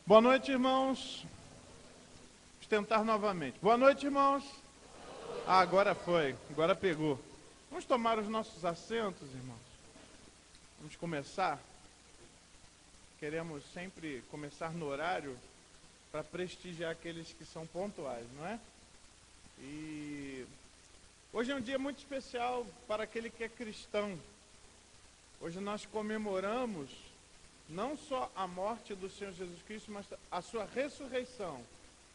Boa noite, irmãos. Vamos tentar novamente. Boa noite, irmãos. Agora foi, agora pegou. Vamos tomar os nossos assentos, irmãos. Vamos começar. Queremos sempre começar no horário para prestigiar aqueles que são pontuais, não é? E hoje é um dia muito especial para aquele que é cristão. Hoje nós comemoramos não só a morte do Senhor Jesus Cristo, mas a sua ressurreição,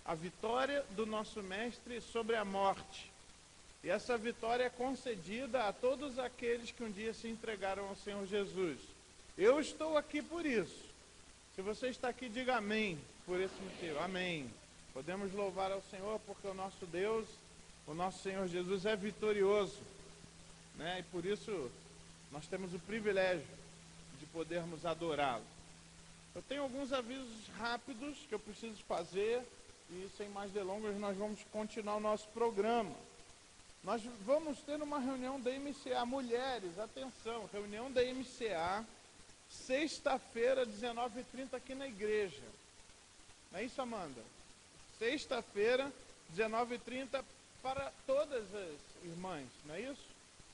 a vitória do nosso Mestre sobre a morte. E essa vitória é concedida a todos aqueles que um dia se entregaram ao Senhor Jesus. Eu estou aqui por isso. Se você está aqui, diga amém por esse motivo. Amém. Podemos louvar ao Senhor porque o nosso Deus, o nosso Senhor Jesus é vitorioso, né? E por isso nós temos o privilégio de podermos adorá-lo. Eu tenho alguns avisos rápidos que eu preciso fazer e sem mais delongas nós vamos continuar o nosso programa. Nós vamos ter uma reunião da MCA, mulheres, atenção, reunião da MCA, sexta-feira, 19h30 aqui na igreja. Não é isso, Amanda? Sexta-feira, 19h30 para todas as irmãs, não é isso?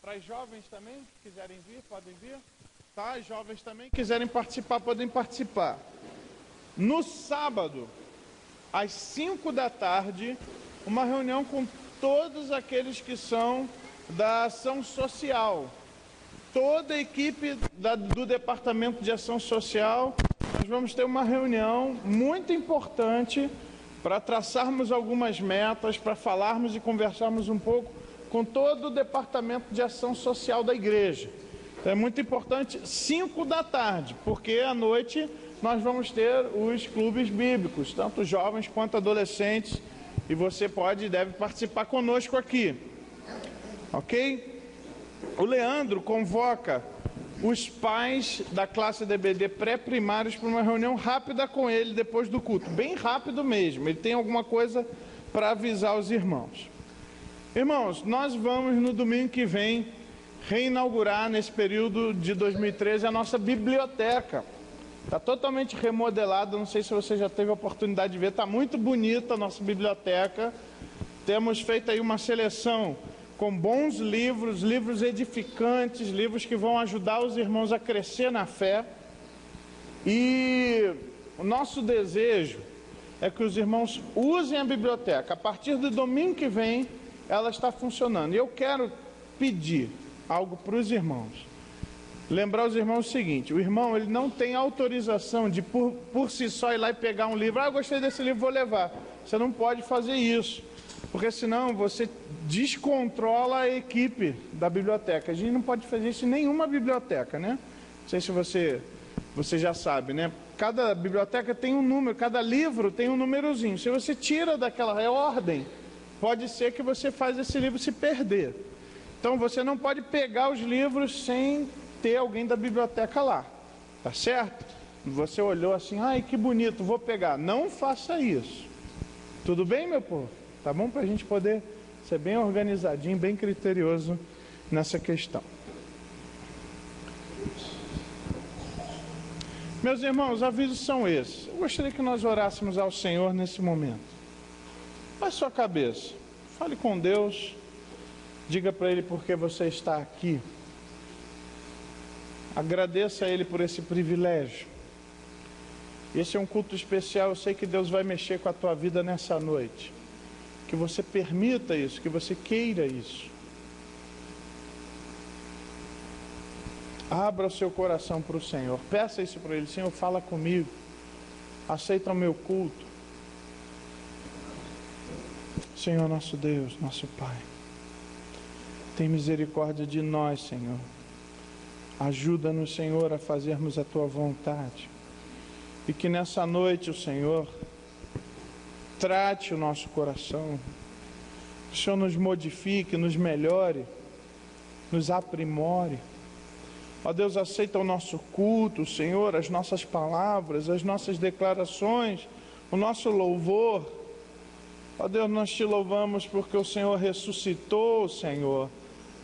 Para as jovens também que quiserem vir, podem vir. Tá, os jovens também que quiserem participar, podem participar. No sábado, às 5 da tarde, uma reunião com todos aqueles que são da ação social. Toda a equipe do Departamento de Ação Social, nós vamos ter uma reunião muito importante para traçarmos algumas metas, para falarmos e conversarmos um pouco com todo o Departamento de Ação Social da igreja. É muito importante, 5 da tarde, porque à noite nós vamos ter os clubes bíblicos, tanto jovens quanto adolescentes, e você pode e deve participar conosco aqui, ok? O Leandro convoca os pais da classe DBD pré-primários para uma reunião rápida com ele depois do culto, bem rápido mesmo, ele tem alguma coisa para avisar os irmãos. Irmãos, nós vamos no domingo que vem reinaugurar nesse período de 2013 a nossa biblioteca. Está totalmente remodelada, não sei se você já teve a oportunidade de ver, está muito bonita a nossa biblioteca. Temos feito aí uma seleção com bons livros, livros edificantes, livros que vão ajudar os irmãos a crescer na fé. E o nosso desejo é que os irmãos usem a biblioteca. A partir do domingo que vem, ela está funcionando. E eu quero pedir algo para os irmãos. Lembrar os irmãos o seguinte: o irmão ele não tem autorização de por si só ir lá e pegar um livro. Eu gostei desse livro, vou levar. Você não pode fazer isso, porque senão você descontrola a equipe da biblioteca. A gente não pode fazer isso em nenhuma biblioteca, né? Não sei se você já sabe, né? Cada biblioteca tem um número, cada livro tem um númerozinho. Se você tira daquela ordem, pode ser que você faz esse livro se perder. Então você não pode pegar os livros sem ter alguém da biblioteca lá, tá certo? Você olhou assim, ai que bonito, vou pegar. Não faça isso. Tudo bem, meu povo? Tá bom? Para a gente poder ser bem organizadinho, bem criterioso nessa questão. Meus irmãos, os avisos são esses. Eu gostaria que nós orássemos ao Senhor nesse momento. Baixe sua cabeça, fale com Deus. Diga para Ele por que você está aqui. Agradeça a Ele por esse privilégio. Esse é um culto especial. Eu sei que Deus vai mexer com a tua vida nessa noite. Que você permita isso, que você queira isso. Abra o seu coração para o Senhor. Peça isso para Ele. Senhor, fala comigo. Aceita o meu culto. Senhor, nosso Deus, nosso Pai. Tem misericórdia de nós, Senhor. Ajuda-nos, Senhor, a fazermos a Tua vontade. E que nessa noite o Senhor trate o nosso coração. Que o Senhor nos modifique, nos melhore, nos aprimore. Ó Deus, aceita o nosso culto, Senhor, as nossas palavras, as nossas declarações, o nosso louvor. Ó Deus, nós Te louvamos porque o Senhor ressuscitou, Senhor.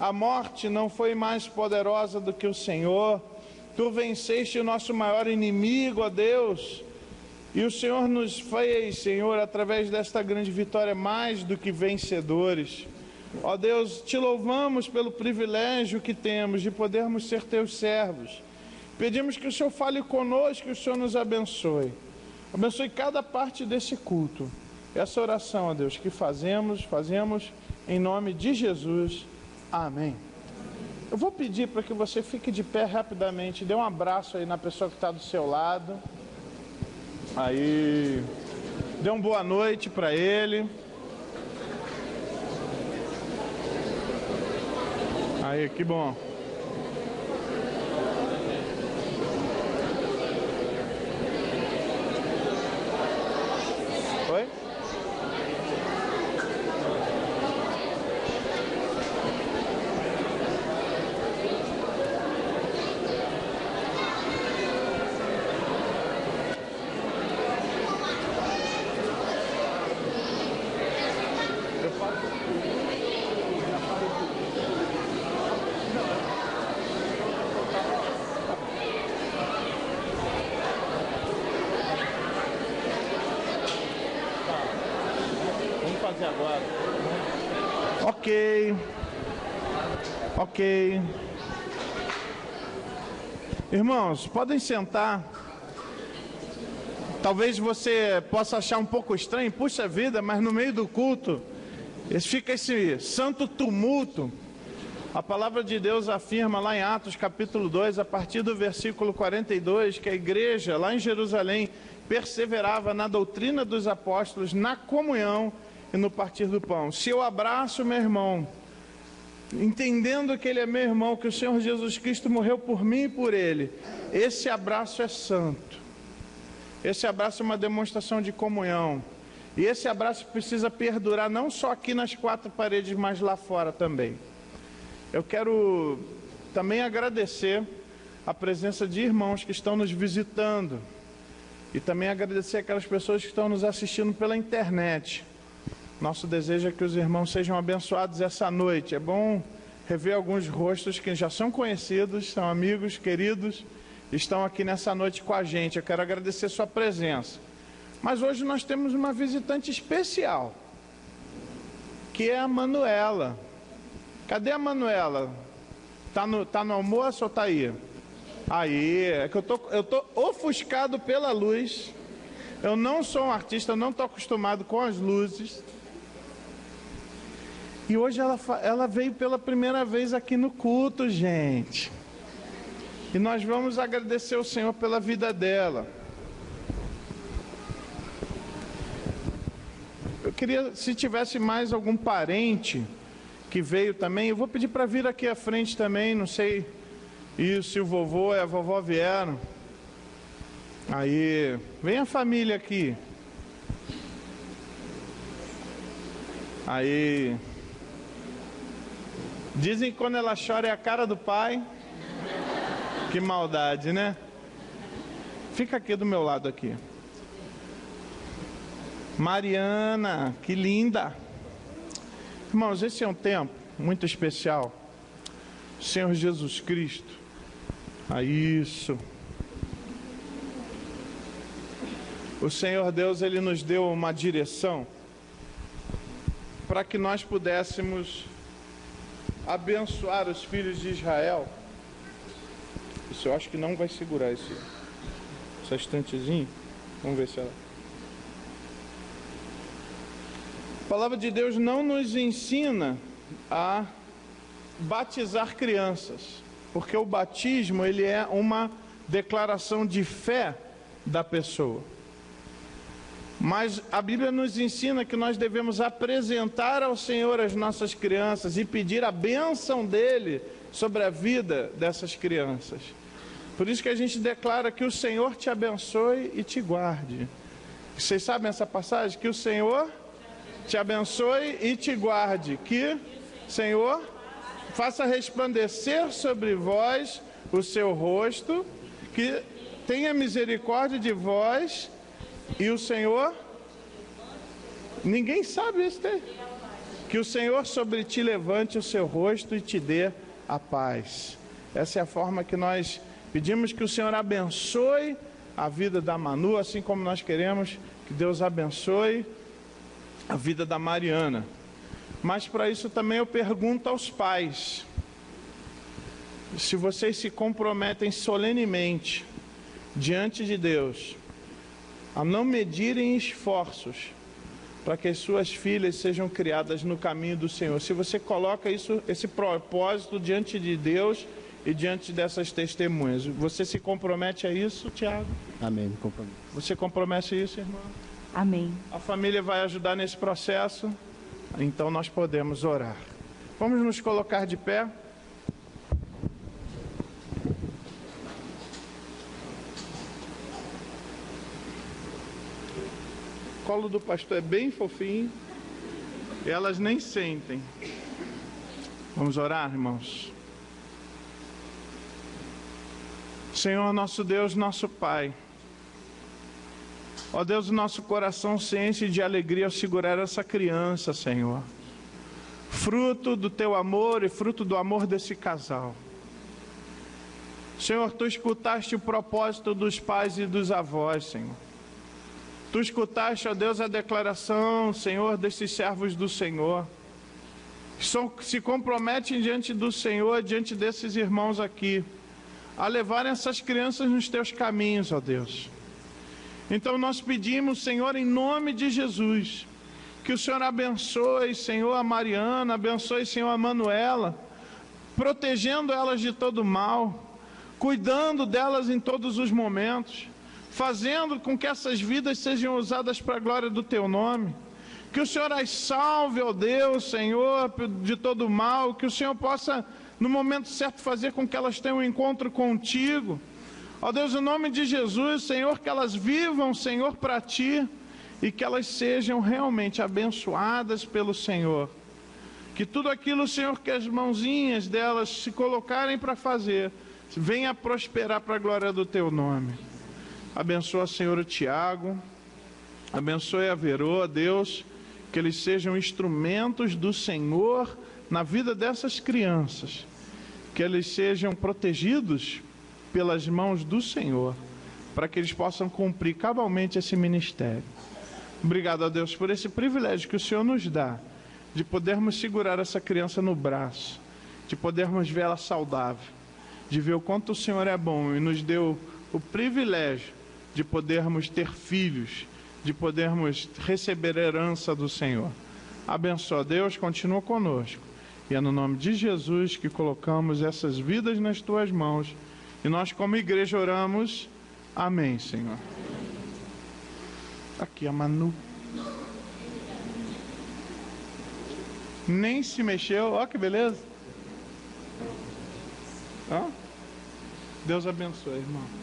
A morte não foi mais poderosa do que o Senhor. Tu venceste o nosso maior inimigo, ó Deus. E o Senhor nos fez, Senhor, através desta grande vitória, mais do que vencedores. Ó Deus, te louvamos pelo privilégio que temos de podermos ser teus servos. Pedimos que o Senhor fale conosco, que o Senhor nos abençoe. Abençoe cada parte desse culto. Essa oração, ó Deus, que fazemos em nome de Jesus. Amém. Eu vou pedir para que você fique de pé rapidamente, dê um abraço aí na pessoa que está do seu lado. Aí, dê uma boa noite para ele. Aí, que bom. Oi? Agora. Ok. Irmãos, podem sentar. Talvez você possa achar um pouco estranho, puxa vida, mas no meio do culto fica esse santo tumulto. A palavra de Deus afirma lá em Atos capítulo 2, a partir do versículo 42, que a igreja lá em Jerusalém perseverava na doutrina dos apóstolos, na comunhão e no partir do pão. Se eu abraço meu irmão, entendendo que ele é meu irmão, que o Senhor Jesus Cristo morreu por mim e por ele, esse abraço é santo. Esse abraço é uma demonstração de comunhão. E esse abraço precisa perdurar não só aqui nas quatro paredes, mas lá fora também. Eu quero também agradecer a presença de irmãos que estão nos visitando. E também agradecer aquelas pessoas que estão nos assistindo pela internet. Nosso desejo é que os irmãos sejam abençoados essa noite. É bom rever alguns rostos que já são conhecidos, são amigos, queridos, estão aqui nessa noite com a gente. Eu quero agradecer sua presença. Mas hoje nós temos uma visitante especial, que é a Manuela. Cadê a Manuela? Tá no almoço ou tá aí? Aí, é que eu tô ofuscado pela luz. Eu não sou um artista, eu não estou acostumado com as luzes. E hoje ela veio pela primeira vez aqui no culto, gente. E nós vamos agradecer ao Senhor pela vida dela. Eu queria, se tivesse mais algum parente que veio também, eu vou pedir para vir aqui à frente também, não sei se o vovô e a vovó vieram. Aí, vem a família aqui. Aí, dizem que quando ela chora é a cara do pai. Que maldade, né? Fica aqui do meu lado aqui. Mariana, que linda. Irmãos, esse é um tempo muito especial. O Senhor Jesus Cristo. Isso. O Senhor Deus, Ele nos deu uma direção para que nós pudéssemos abençoar os filhos de Israel. Isso eu acho que não vai segurar essa estantezinha. Vamos ver se ela... A palavra de Deus não nos ensina a batizar crianças, porque o batismo ele é uma declaração de fé da pessoa. Mas a Bíblia nos ensina que nós devemos apresentar ao Senhor as nossas crianças e pedir a bênção dele sobre a vida dessas crianças. Por isso que a gente declara que o Senhor te abençoe e te guarde. Vocês sabem essa passagem? Que o Senhor te abençoe e te guarde. Que o Senhor faça resplandecer sobre vós o seu rosto, que tenha misericórdia de vós. E o Senhor, ninguém sabe isso, né? Que o Senhor sobre ti levante o seu rosto e te dê a paz. Essa é a forma que nós pedimos que o Senhor abençoe a vida da Manu, assim como nós queremos que Deus abençoe a vida da Mariana. Mas para isso também eu pergunto aos pais, se vocês se comprometem solenemente diante de Deus a não medirem esforços para que as suas filhas sejam criadas no caminho do Senhor. Se você coloca esse propósito diante de Deus e diante dessas testemunhas, você se compromete a isso, Tiago? Amém, me comprometo. Você compromete isso, irmão? Amém. A família vai ajudar nesse processo, então nós podemos orar. Vamos nos colocar de pé. O colo do pastor é bem fofinho, elas nem sentem. Vamos orar, irmãos. Senhor, nosso Deus, nosso Pai, ó Deus, o nosso coração se enche de alegria ao segurar essa criança, Senhor, fruto do Teu amor e fruto do amor desse casal. Senhor, Tu escutaste o propósito dos pais e dos avós, Senhor. Tu escutaste, ó Deus, a declaração, Senhor, desses servos do Senhor, que se comprometem diante do Senhor, diante desses irmãos aqui, a levar essas crianças nos Teus caminhos, ó Deus. Então nós pedimos, Senhor, em nome de Jesus, que o Senhor abençoe, Senhor, a Mariana, abençoe, Senhor, a Manuela, protegendo elas de todo mal, cuidando delas em todos os momentos, fazendo com que essas vidas sejam usadas para a glória do Teu nome. Que o Senhor as salve, ó Deus, Senhor, de todo mal, que o Senhor possa, no momento certo, fazer com que elas tenham um encontro contigo. Ó Deus, em nome de Jesus, Senhor, que elas vivam, Senhor, para Ti, e que elas sejam realmente abençoadas pelo Senhor. Que tudo aquilo, Senhor, que as mãozinhas delas se colocarem para fazer, venha prosperar para a glória do Teu nome. Abençoa, Senhor, o Tiago, abençoe a Verô, Deus, que eles sejam instrumentos do Senhor na vida dessas crianças, que eles sejam protegidos pelas mãos do Senhor, para que eles possam cumprir cabalmente esse ministério. Obrigado a Deus por esse privilégio que o Senhor nos dá, de podermos segurar essa criança no braço, de podermos vê-la saudável, de ver o quanto o Senhor é bom e nos deu o privilégio de podermos ter filhos, de podermos receber a herança do Senhor. Abençoa, Deus, continua conosco. E é no nome de Jesus que colocamos essas vidas nas Tuas mãos. E nós, como igreja, oramos. Amém, Senhor. Aqui a Manu. Nem se mexeu. Ó, que beleza. Ó. Deus abençoe, irmão.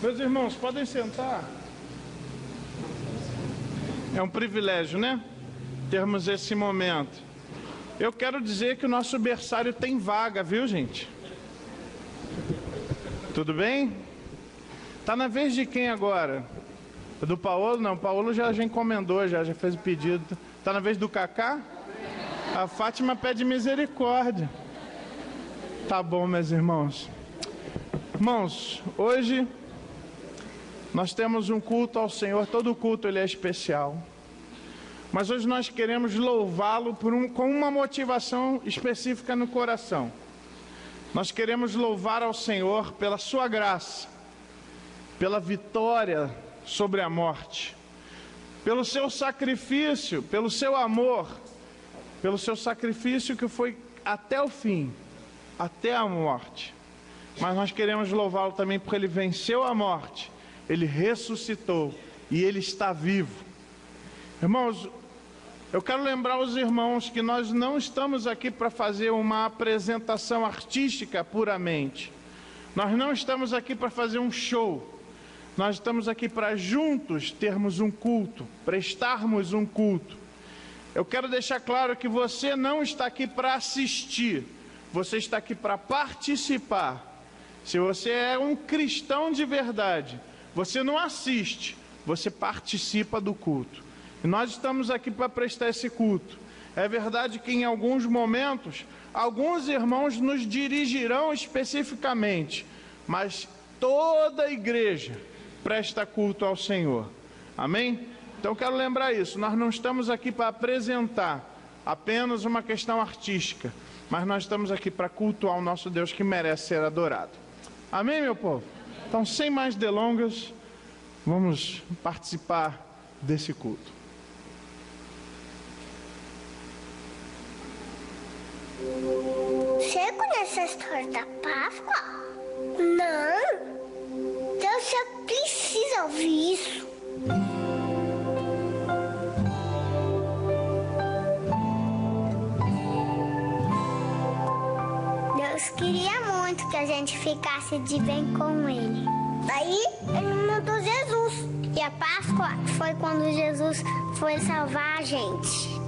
Meus irmãos, podem sentar. É um privilégio, né? Termos esse momento. Eu quero dizer que o nosso berçário tem vaga, viu, gente? Tudo bem? Tá na vez de quem agora? Do Paulo? Não, o Paulo já encomendou, já fez o pedido. Tá na vez do Cacá? A Fátima pede misericórdia. Tá bom, meus irmãos. Irmãos, hoje nós temos um culto ao Senhor. Todo culto ele é especial. Mas hoje nós queremos louvá-lo com uma motivação específica no coração. Nós queremos louvar ao Senhor pela sua graça, pela vitória sobre a morte, pelo seu sacrifício, pelo seu amor, pelo seu sacrifício que foi até o fim, até a morte. Mas nós queremos louvá-lo também porque ele venceu a morte, ele ressuscitou e ele está vivo. Irmãos, eu quero lembrar os irmãos que nós não estamos aqui para fazer uma apresentação artística puramente. Nós não estamos aqui para fazer um show. Nós estamos aqui para juntos termos um culto, prestarmos um culto. Eu quero deixar claro que você não está aqui para assistir, você está aqui para participar. Se você é um cristão de verdade, você não assiste, você participa do culto. E nós estamos aqui para prestar esse culto. É verdade que em alguns momentos, alguns irmãos nos dirigirão especificamente, mas toda a igreja presta culto ao Senhor. Amém? Então quero lembrar isso, nós não estamos aqui para apresentar apenas uma questão artística, mas nós estamos aqui para cultuar o nosso Deus que merece ser adorado. Amém, meu povo? Então, sem mais delongas, vamos participar desse culto. Você conhece a história da Páscoa? Não? Então você precisa ouvir isso. Deus queria muito que a gente ficasse de bem com Ele. Daí Ele mandou Jesus. E a Páscoa foi quando Jesus foi salvar a gente.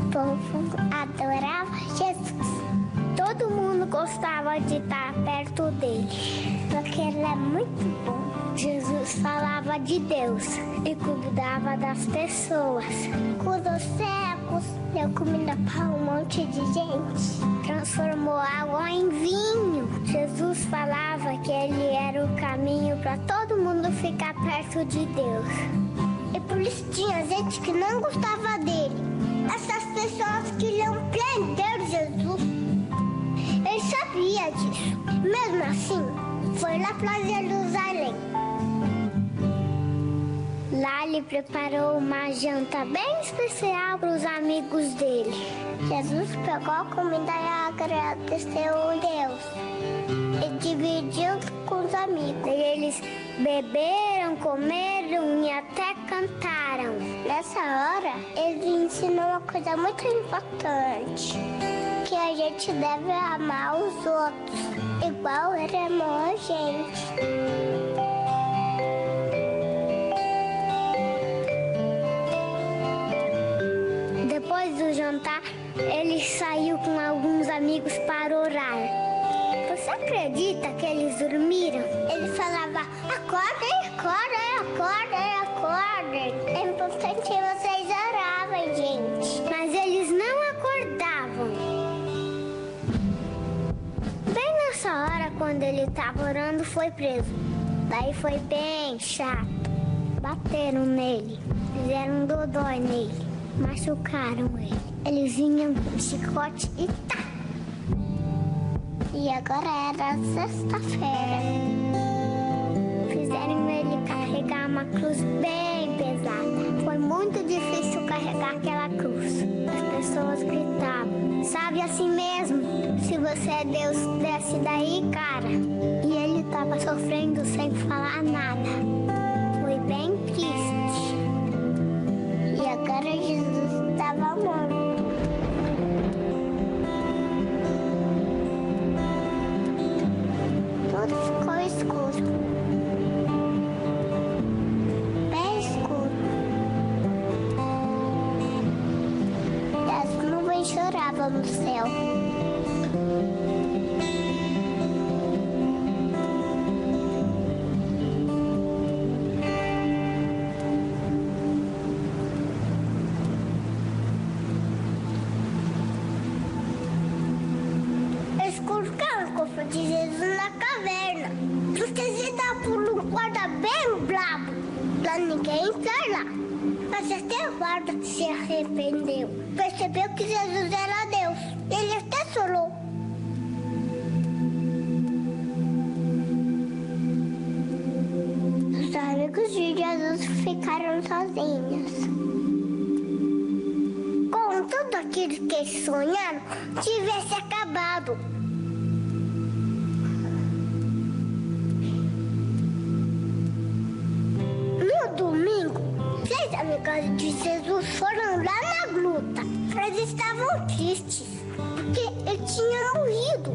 O povo adorava Jesus. Todo mundo gostava de estar perto dele, porque ele é muito bom. Jesus falava de Deus e cuidava das pessoas. Curou cegos, deu comida para um monte de gente. Transformou água em vinho. Jesus falava que ele era o caminho para todo mundo ficar perto de Deus. E por isso tinha gente que não gostava dele. Essas pessoas queriam prender Jesus. Ele sabia disso. Mesmo assim, foi lá para Jerusalém. Lá ele preparou uma janta bem especial para os amigos dele. Jesus pegou a comida e agradeceu a Deus. E dividiu com os amigos. E eles beberam, comeram e até cantaram. Nessa hora, ele ensinou uma coisa muito importante. Que a gente deve amar os outros, igual ele amou a gente. Depois do jantar, ele saiu com alguns amigos para orar. Você acredita que eles dormiram? Ele falava, acordem, acordem, acordem, acordem. É importante que vocês orarem, gente. Mas eles não acordavam. Bem nessa hora, quando ele estava orando, foi preso. Daí foi bem chato. Bateram nele, fizeram um dodói nele, machucaram ele. Eles vinham com chicote e tá. E agora era sexta-feira. Fizeram ele carregar uma cruz bem pesada. Foi muito difícil carregar aquela cruz. As pessoas gritavam, sabe assim mesmo? Se você é Deus, desce daí, cara. E ele estava sofrendo sem falar nada. Foi bem triste. E agora Jesus estava morto. Tudo ficou escuro. Bem escuro. E as nuvens choravam no céu. Eles colocaram o corpo de Jesus na caverna, protegida por um guarda bem bravo, pra ninguém entrar lá. Mas até o guarda se arrependeu, percebeu que Jesus era Deus. Ele até chorou. Os amigos de Jesus ficaram sozinhos. Como tudo aquilo que eles sonharam tivesse acabado. No domingo, 6 amigas de Jesus foram lá na gruta. Eles estavam tristes, porque ele tinha morrido.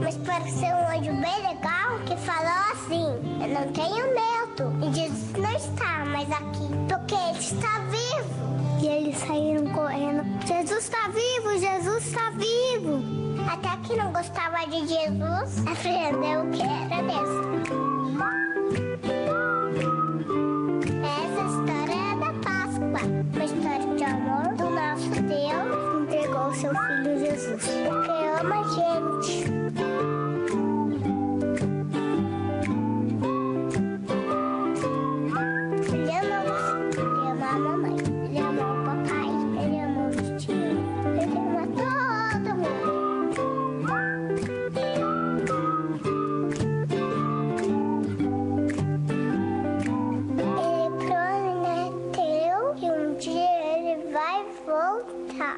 Mas pareceu um anjo bem legal que falou assim, eu não tenho medo. morto. E Jesus não está mais aqui, porque ele está vivo. E eles saíram correndo. Jesus está vivo, Jesus está vivo. Até que não gostava de Jesus, aprendeu que era Deus. Essa história é da Páscoa, uma história de amor do nosso Deus, entregou seu filho Jesus, porque ama a gente. Ele ama você, ele ama a mamãe, ele ama o papai, ele ama os tios, ele ama todo mundo. Ele prometeu que um dia ele vai voltar.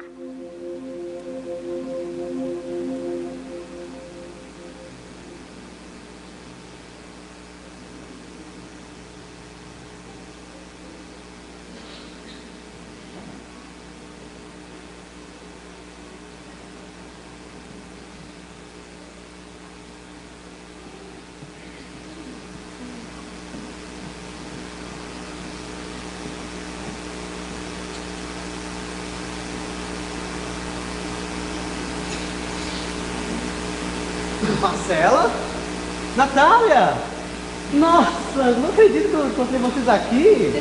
Marcela? Natália? Nossa, não acredito que eu encontrei vocês aqui.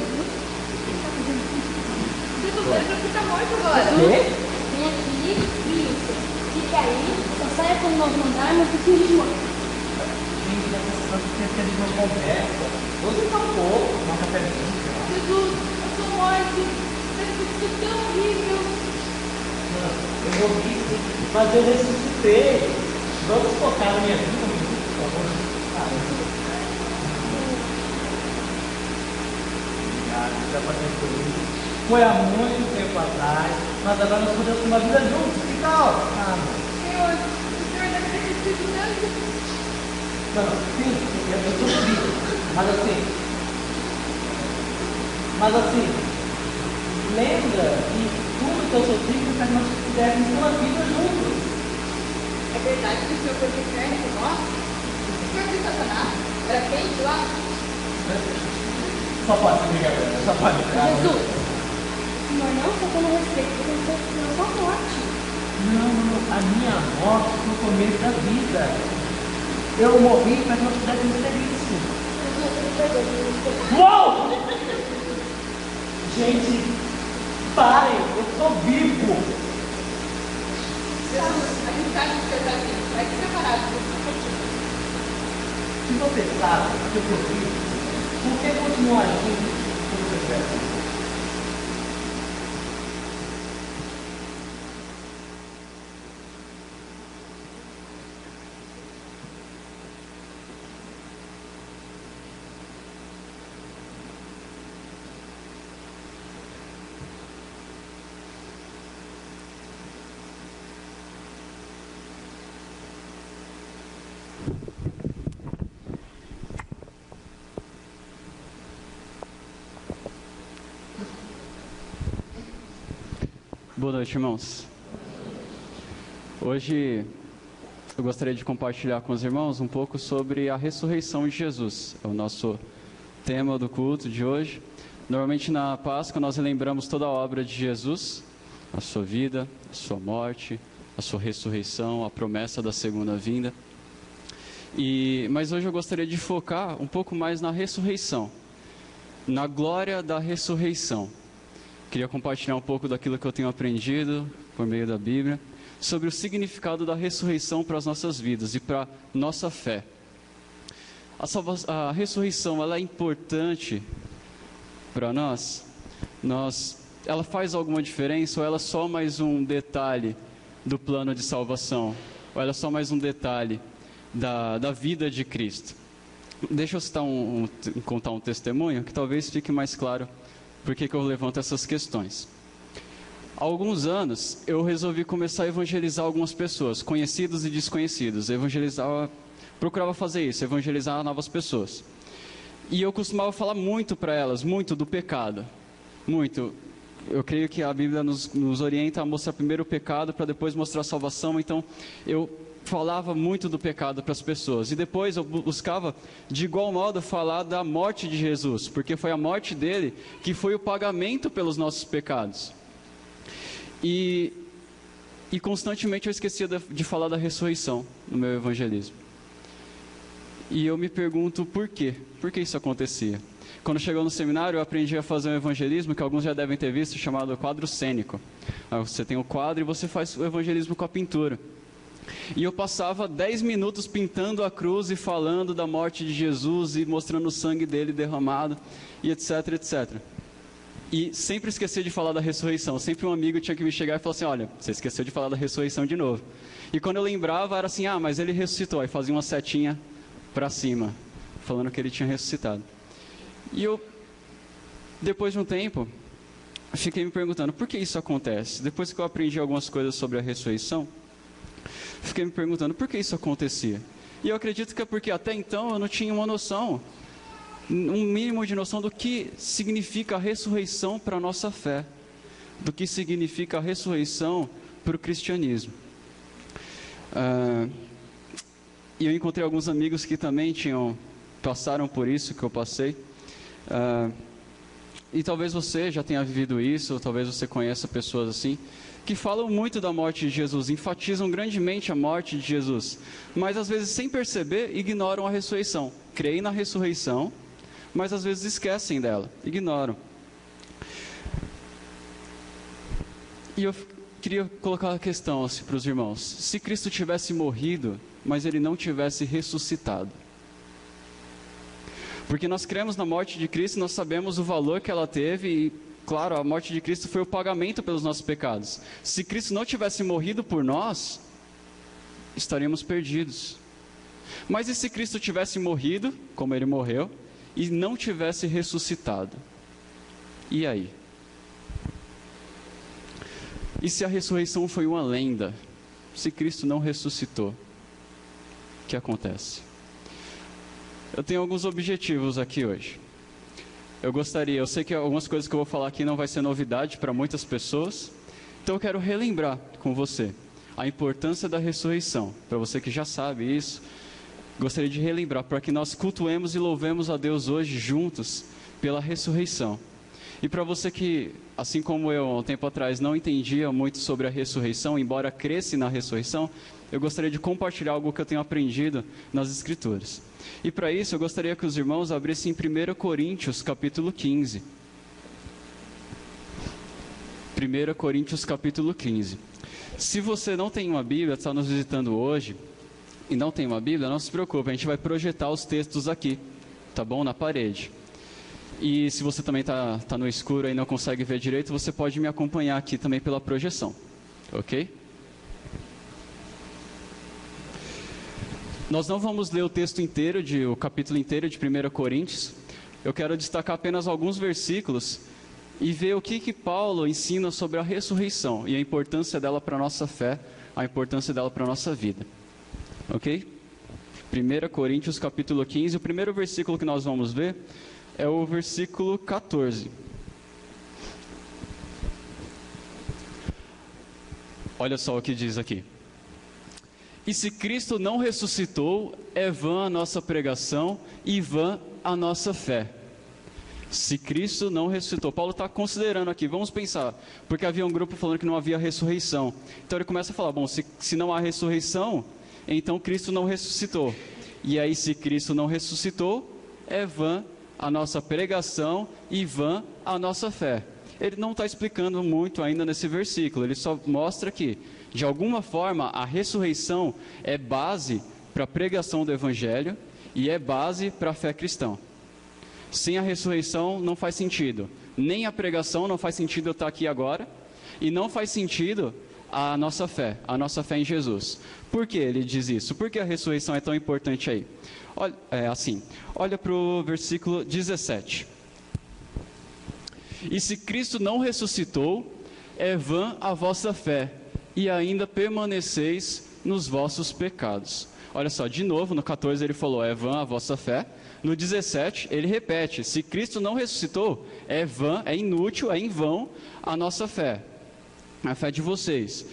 Tudo bem, você tá morto agora. Quê? Vem aqui, isso. Fica aí, só saia quando nós mandarmos e finge de morto. Gente, essa que a gente não conversa. Vou sentar um pouco, tomar um cafezinho. Jesus, eu sou morte. Isso é tão horrível. Não, eu morri, mas eu ressuscitei. Vamos focar na minha vida, por favor. Obrigado, já passei por isso. Foi há muito tempo atrás, mas agora nós podemos ter uma vida juntos. Que tal? Senhor, o Senhor deve ter esquecido tanto. Não, sim, eu sou vivo. Mas assim, lembra que tudo que eu sofri foi para que nós tivéssemos uma vida juntos. É verdade que o Senhor foi de carne com nós? O Senhor de Satanás era quente lá? Só pode ser brincadeira, só pode brincar. Jesus, o Senhor não só tem respeito, ele tem a sua morte. Não, a minha morte foi o começo da vida. Eu morri para que nós pudéssemos ter isso. Jesus, ele perdoa. Uou! Gente, parem, eu sou vivo. Jesus, a gente sabe que o Senhor está aqui. Vai se preparar, Se você sabe o que eu fiz, por que continuar agindo como você quer? Boa noite, irmãos. Hoje eu gostaria de compartilhar com os irmãos um pouco sobre a ressurreição de Jesus. É o nosso tema do culto de hoje. Normalmente na Páscoa nós lembramos toda a obra de Jesus, a sua vida, a sua morte, a sua ressurreição, a promessa da segunda vinda. Mas hoje eu gostaria de focar um pouco mais na ressurreição, na glória da ressurreição. Queria compartilhar um pouco daquilo que eu tenho aprendido por meio da Bíblia, sobre o significado da ressurreição para as nossas vidas e para a nossa fé. A ressurreição, ela é importante para nós? Ela faz alguma diferença ou ela é só mais um detalhe do plano de salvação? Ou ela é só mais um detalhe da vida de Cristo? Deixa eu contar um testemunho que talvez fique mais claro por que eu levanto essas questões. Há alguns anos, eu resolvi começar a evangelizar algumas pessoas, conhecidos e desconhecidos. Procurava fazer isso, evangelizar novas pessoas. E eu costumava falar muito para elas, muito do pecado. Muito. Eu creio que a Bíblia nos orienta a mostrar primeiro o pecado, para depois mostrar a salvação. Então, eu falava muito do pecado para as pessoas. E depois eu buscava, de igual modo, falar da morte de Jesus, porque foi a morte dele que foi o pagamento pelos nossos pecados. E constantemente eu esquecia de falar da ressurreição no meu evangelismo. E eu me pergunto por quê? Por que isso acontecia? Quando chegou no seminário, eu aprendi a fazer um evangelismo que alguns já devem ter visto, chamado quadro cênico. Você tem o quadro e você faz o evangelismo com a pintura. E eu passava 10 minutos pintando a cruz e falando da morte de Jesus e mostrando o sangue dele derramado, e etc, etc. E sempre esquecia de falar da ressurreição. Sempre um amigo tinha que me chegar e falar assim, olha, você esqueceu de falar da ressurreição de novo. E quando eu lembrava, era assim, mas ele ressuscitou. Aí fazia uma setinha para cima, falando que ele tinha ressuscitado. E eu, depois de um tempo, fiquei me perguntando, por que isso acontece? Depois que eu aprendi algumas coisas sobre a ressurreição, fiquei me perguntando, por que isso acontecia? E eu acredito que é porque até então eu não tinha uma noção, um mínimo de noção do que significa a ressurreição para a nossa fé, do que significa a ressurreição para o cristianismo. E eu encontrei alguns amigos que também passaram por isso que eu passei. E talvez você já tenha vivido isso, ou talvez você conheça pessoas assim, que falam muito da morte de Jesus, enfatizam grandemente a morte de Jesus, mas às vezes sem perceber ignoram a ressurreição. Creem na ressurreição, mas às vezes esquecem dela, ignoram. E eu queria colocar a questão assim, para os irmãos: se Cristo tivesse morrido, mas ele não tivesse ressuscitado? Porque nós cremos na morte de Cristo, nós sabemos o valor que ela teve e, claro, a morte de Cristo foi o pagamento pelos nossos pecados. Se Cristo não tivesse morrido por nós, estaríamos perdidos. Mas e se Cristo tivesse morrido, como ele morreu, e não tivesse ressuscitado? E aí? E se a ressurreição foi uma lenda? Se Cristo não ressuscitou, o que acontece? Eu tenho alguns objetivos aqui hoje. Eu sei que algumas coisas que eu vou falar aqui não vai ser novidade para muitas pessoas, então eu quero relembrar com você a importância da ressurreição. Para você que já sabe isso, gostaria de relembrar para que nós cultuemos e louvemos a Deus hoje juntos pela ressurreição. E para você que, assim como eu, há um tempo atrás, não entendia muito sobre a ressurreição, embora cresce na ressurreição, eu gostaria de compartilhar algo que eu tenho aprendido nas Escrituras. E para isso eu gostaria que os irmãos abrissem 1 Coríntios capítulo 15. 1 Coríntios capítulo 15. Se você não tem uma Bíblia, está nos visitando hoje, e não tem uma Bíblia, não se preocupe, a gente vai projetar os textos aqui, tá bom? Na parede. E se você também está no escuro e não consegue ver direito, você pode me acompanhar aqui também pela projeção, ok? Nós não vamos ler o texto inteiro, o capítulo inteiro de 1 Coríntios. Eu quero destacar apenas alguns versículos e ver o que Paulo ensina sobre a ressurreição e a importância dela para a nossa fé, a importância dela para a nossa vida. Ok? 1 Coríntios capítulo 15, o primeiro versículo que nós vamos ver é o versículo 14. Olha só o que diz aqui. E se Cristo não ressuscitou, é vã a nossa pregação e vã a nossa fé. Se Cristo não ressuscitou. Paulo está considerando aqui, vamos pensar, porque havia um grupo falando que não havia ressurreição. Então ele começa a falar, bom, se não há ressurreição, então Cristo não ressuscitou. E aí, se Cristo não ressuscitou, é vã a nossa pregação e vã a nossa fé. Ele não está explicando muito ainda nesse versículo, ele só mostra que, de alguma forma, a ressurreição é base para a pregação do Evangelho e é base para a fé cristã. Sem a ressurreição não faz sentido, nem a pregação não faz sentido eu estar aqui agora, e não faz sentido a nossa fé em Jesus. Por que ele diz isso? Por que a ressurreição é tão importante aí? Olha para o versículo 17. E se Cristo não ressuscitou, é vã a vossa fé, e ainda permaneceis nos vossos pecados. Olha só, de novo, no 14 ele falou, é vã a vossa fé. No 17 ele repete, se Cristo não ressuscitou, é vã, é inútil, é em vão a nossa fé, a fé de vocês.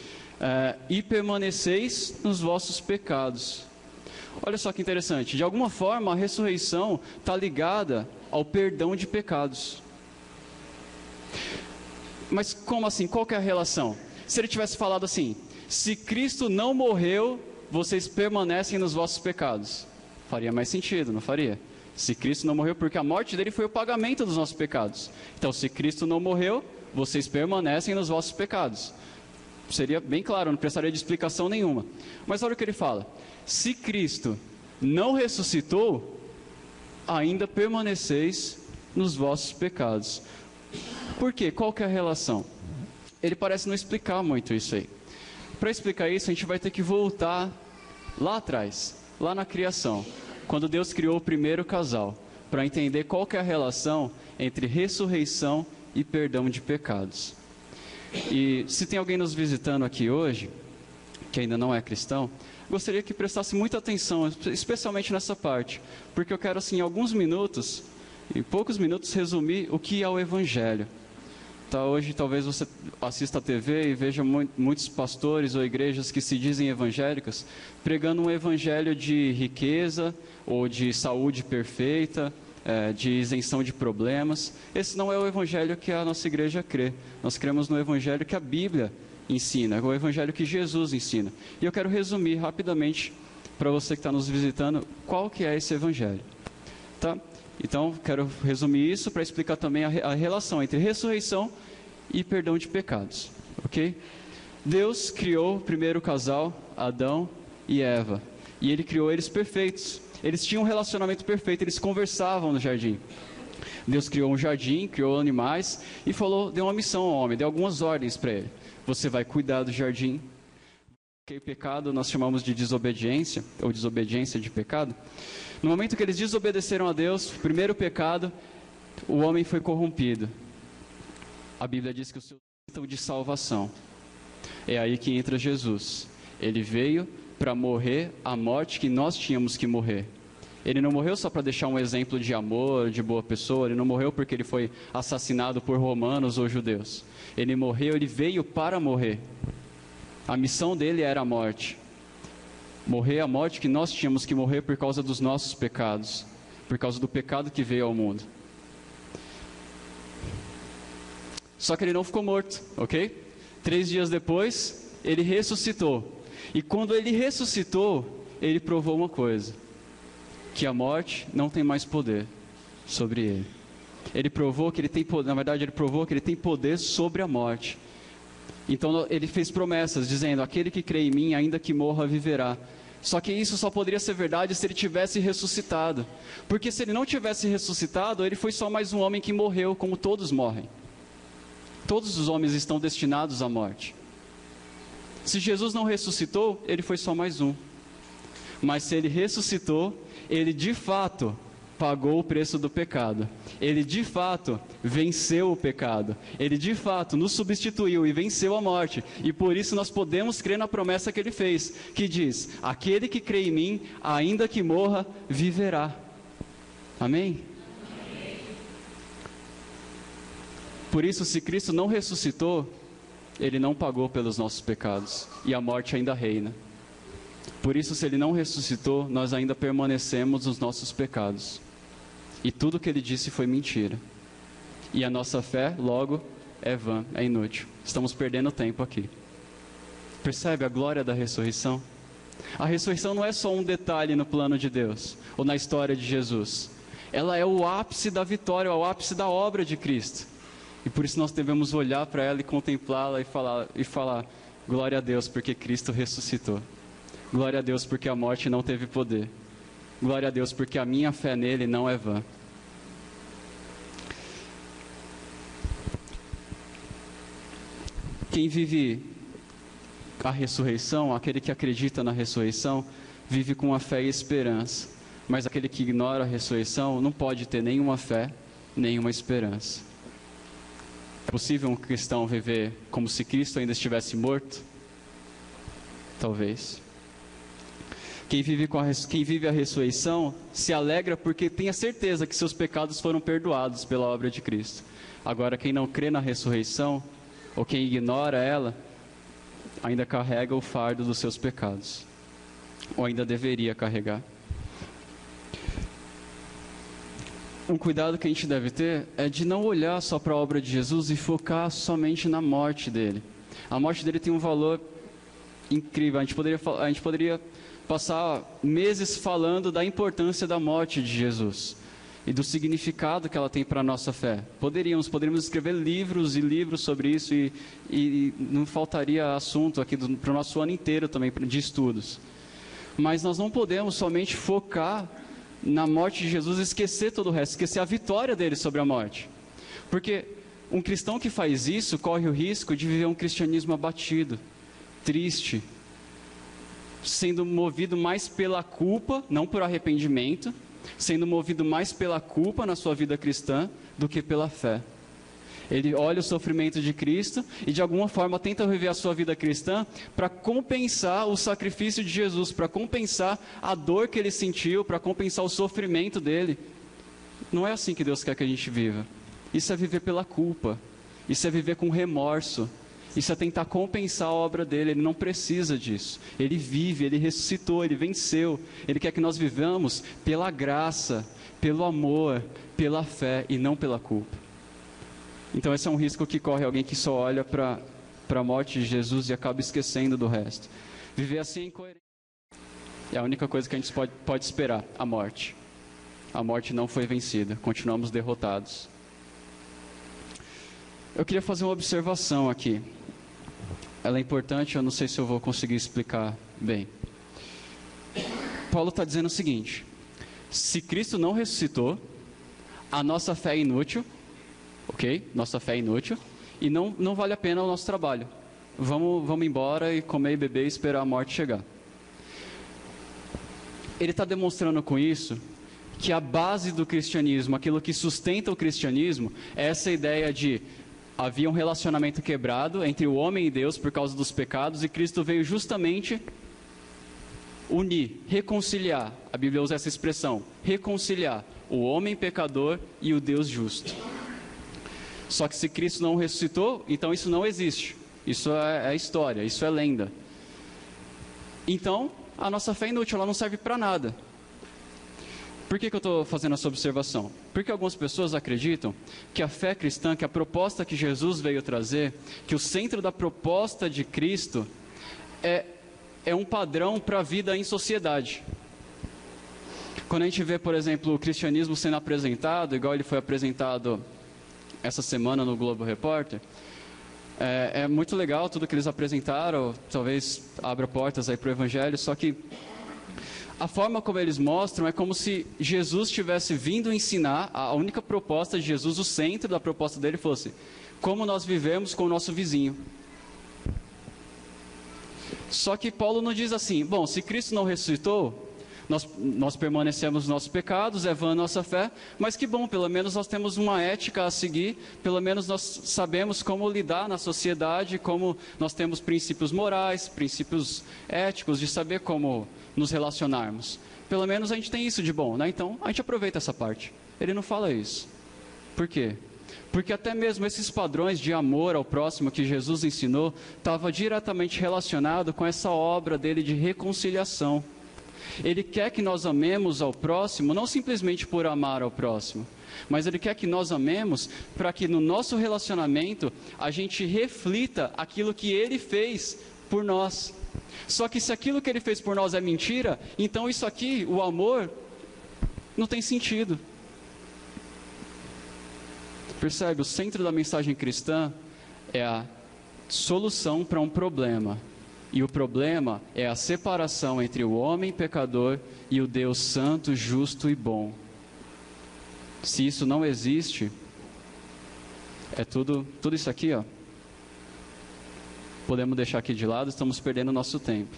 e permaneceis nos vossos pecados. Olha só que interessante, de alguma forma a ressurreição está ligada ao perdão de pecados. Mas como assim? Qual que é a relação? Se ele tivesse falado assim, se Cristo não morreu, vocês permanecem nos vossos pecados. Faria mais sentido, não faria? Se Cristo não morreu, porque a morte dele foi o pagamento dos nossos pecados. Então, se Cristo não morreu, vocês permanecem nos vossos pecados. Seria bem claro, não precisaria de explicação nenhuma. Mas olha o que ele fala. Se Cristo não ressuscitou, ainda permaneceis nos vossos pecados. Por quê? Qual que é a relação? Ele parece não explicar muito isso aí. Para explicar isso, a gente vai ter que voltar lá atrás, lá na criação, quando Deus criou o primeiro casal, para entender qual que é a relação entre ressurreição e perdão de pecados. E se tem alguém nos visitando aqui hoje, que ainda não é cristão, gostaria que prestasse muita atenção, especialmente nessa parte, porque eu quero, assim, em alguns minutos, em poucos minutos, resumir o que é o Evangelho. Tá, hoje talvez você assista a TV e veja muitos pastores ou igrejas que se dizem evangélicas pregando um evangelho de riqueza ou de saúde perfeita, de isenção de problemas. Esse não é o evangelho que a nossa igreja crê. Nós cremos no evangelho que a Bíblia ensina, o evangelho que Jesus ensina. E eu quero resumir rapidamente para você que está nos visitando qual que é esse evangelho. Tá? Então, quero resumir isso para explicar também a relação entre ressurreição e perdão de pecados, ok? Deus criou o primeiro casal, Adão e Eva, e Ele criou eles perfeitos. Eles tinham um relacionamento perfeito, eles conversavam no jardim. Deus criou um jardim, criou animais e deu uma missão ao homem, deu algumas ordens para ele. Você vai cuidar do jardim. O pecado nós chamamos de desobediência, ou desobediência de pecado. No momento que eles desobedeceram a Deus, o primeiro pecado, o homem foi corrompido. A Bíblia diz que o seu nível de salvação. É aí que entra Jesus. Ele veio para morrer a morte que nós tínhamos que morrer. Ele não morreu só para deixar um exemplo de amor, de boa pessoa. Ele não morreu porque ele foi assassinado por romanos ou judeus. Ele morreu, ele veio para morrer. A missão dele era a morte. Morrer a morte que nós tínhamos que morrer por causa dos nossos pecados, por causa do pecado que veio ao mundo. Só que ele não ficou morto, ok? 3 dias depois, ele ressuscitou. E quando ele ressuscitou, ele provou uma coisa: que a morte não tem mais poder sobre ele. Ele provou que ele tem poder, na verdade, ele provou que ele tem poder sobre a morte. Então ele fez promessas dizendo: aquele que crê em mim, ainda que morra, viverá. Só que isso só poderia ser verdade se ele tivesse ressuscitado. Porque se ele não tivesse ressuscitado, ele foi só mais um homem que morreu, como todos morrem. Todos os homens estão destinados à morte. Se Jesus não ressuscitou, ele foi só mais um. Mas se ele ressuscitou, ele de fato pagou o preço do pecado. Ele de fato venceu o pecado. Ele de fato nos substituiu e venceu a morte. E por isso nós podemos crer na promessa que ele fez, que diz: aquele que crê em mim, ainda que morra, viverá. Amém? Por isso, se Cristo não ressuscitou, ele não pagou pelos nossos pecados, e a morte ainda reina. Por isso, se ele não ressuscitou, nós ainda permanecemos nos nossos pecados. E tudo que ele disse foi mentira. E a nossa fé, logo, é vã, é inútil. Estamos perdendo tempo aqui. Percebe a glória da ressurreição? A ressurreição não é só um detalhe no plano de Deus, ou na história de Jesus. Ela é o ápice da vitória, é o ápice da obra de Cristo. E por isso nós devemos olhar para ela e contemplá-la e falar: glória a Deus, porque Cristo ressuscitou. Glória a Deus, porque a morte não teve poder. Glória a Deus, porque a minha fé nele não é vã. Quem vive a ressurreição, aquele que acredita na ressurreição, vive com a fé e esperança. Mas aquele que ignora a ressurreição não pode ter nenhuma fé, nenhuma esperança. É possível um cristão viver como se Cristo ainda estivesse morto? Talvez. Quem vive a ressurreição se alegra porque tem a certeza que seus pecados foram perdoados pela obra de Cristo. Agora, quem não crê na ressurreição, ou quem ignora ela, ainda carrega o fardo dos seus pecados, ou ainda deveria carregar. Um cuidado que a gente deve ter é de não olhar só para a obra de Jesus e focar somente na morte dele. A morte dele tem um valor incrível. A gente poderia passar meses falando da importância da morte de Jesus e do significado que ela tem para a nossa fé. Poderíamos escrever livros e livros sobre isso e não faltaria assunto aqui para o nosso ano inteiro também de estudos. Mas nós não podemos somente focar na morte de Jesus e esquecer todo o resto, esquecer a vitória dele sobre a morte. Porque um cristão que faz isso corre o risco de viver um cristianismo abatido, triste, sendo movido mais pela culpa, não por arrependimento, sendo movido mais pela culpa na sua vida cristã do que pela fé. Ele olha o sofrimento de Cristo e de alguma forma tenta viver a sua vida cristã para compensar o sacrifício de Jesus, para compensar a dor que ele sentiu, para compensar o sofrimento dele. Não é assim que Deus quer que a gente viva. Isso é viver pela culpa, isso é viver com remorso, isso é tentar compensar a obra dele. Ele não precisa disso. Ele vive, ele ressuscitou, ele venceu. Ele quer que nós vivamos pela graça, pelo amor, pela fé e não pela culpa. Então esse é um risco que corre alguém que só olha para a morte de Jesus e acaba esquecendo do resto. Viver assim é incoerente. É a única coisa que a gente pode esperar, a morte. A morte não foi vencida, continuamos derrotados. Eu queria fazer uma observação aqui. Ela é importante, eu não sei se eu vou conseguir explicar bem. Paulo está dizendo o seguinte: se Cristo não ressuscitou, a nossa fé é inútil. Ok? Nossa fé é inútil e não vale a pena o nosso trabalho. Vamos embora e comer e beber e esperar a morte chegar. Ele está demonstrando com isso que a base do cristianismo, aquilo que sustenta o cristianismo, é essa ideia de havia um relacionamento quebrado entre o homem e Deus por causa dos pecados e Cristo veio justamente unir, reconciliar. A Bíblia usa essa expressão, reconciliar o homem pecador e o Deus justo. Só que se Cristo não ressuscitou, então isso não existe. Isso é história, isso é lenda. Então, a nossa fé é inútil, ela não serve para nada. Por que eu estou fazendo essa observação? Porque algumas pessoas acreditam que a fé cristã, que a proposta que Jesus veio trazer, que o centro da proposta de Cristo é um padrão para a vida em sociedade. Quando a gente vê, por exemplo, o cristianismo sendo apresentado, igual ele foi apresentado essa semana no Globo Repórter, é muito legal tudo que eles apresentaram, talvez abra portas aí para o Evangelho, só que a forma como eles mostram é como se Jesus tivesse vindo ensinar, a única proposta de Jesus, o centro da proposta dele fosse como nós vivemos com o nosso vizinho. Só que Paulo não diz assim, bom, se Cristo não ressuscitou, nós permanecemos nos nossos pecados, é vã a nossa fé, mas que bom, pelo menos nós temos uma ética a seguir, pelo menos nós sabemos como lidar na sociedade, como nós temos princípios morais, princípios éticos, de saber como nos relacionarmos. Pelo menos a gente tem isso de bom, né? Então a gente aproveita essa parte. Ele não fala isso. Por quê? Porque até mesmo esses padrões de amor ao próximo que Jesus ensinou, estava diretamente relacionado com essa obra dele de reconciliação. Ele quer que nós amemos ao próximo, não simplesmente por amar ao próximo, mas Ele quer que nós amemos para que no nosso relacionamento a gente reflita aquilo que Ele fez por nós. Só que se aquilo que Ele fez por nós é mentira, então isso aqui, o amor, não tem sentido. Percebe? O centro da mensagem cristã é a solução para um problema. E o problema é a separação entre o homem pecador e o Deus santo, justo e bom. Se isso não existe, é tudo isso aqui, ó. Podemos deixar aqui de lado, estamos perdendo nosso tempo.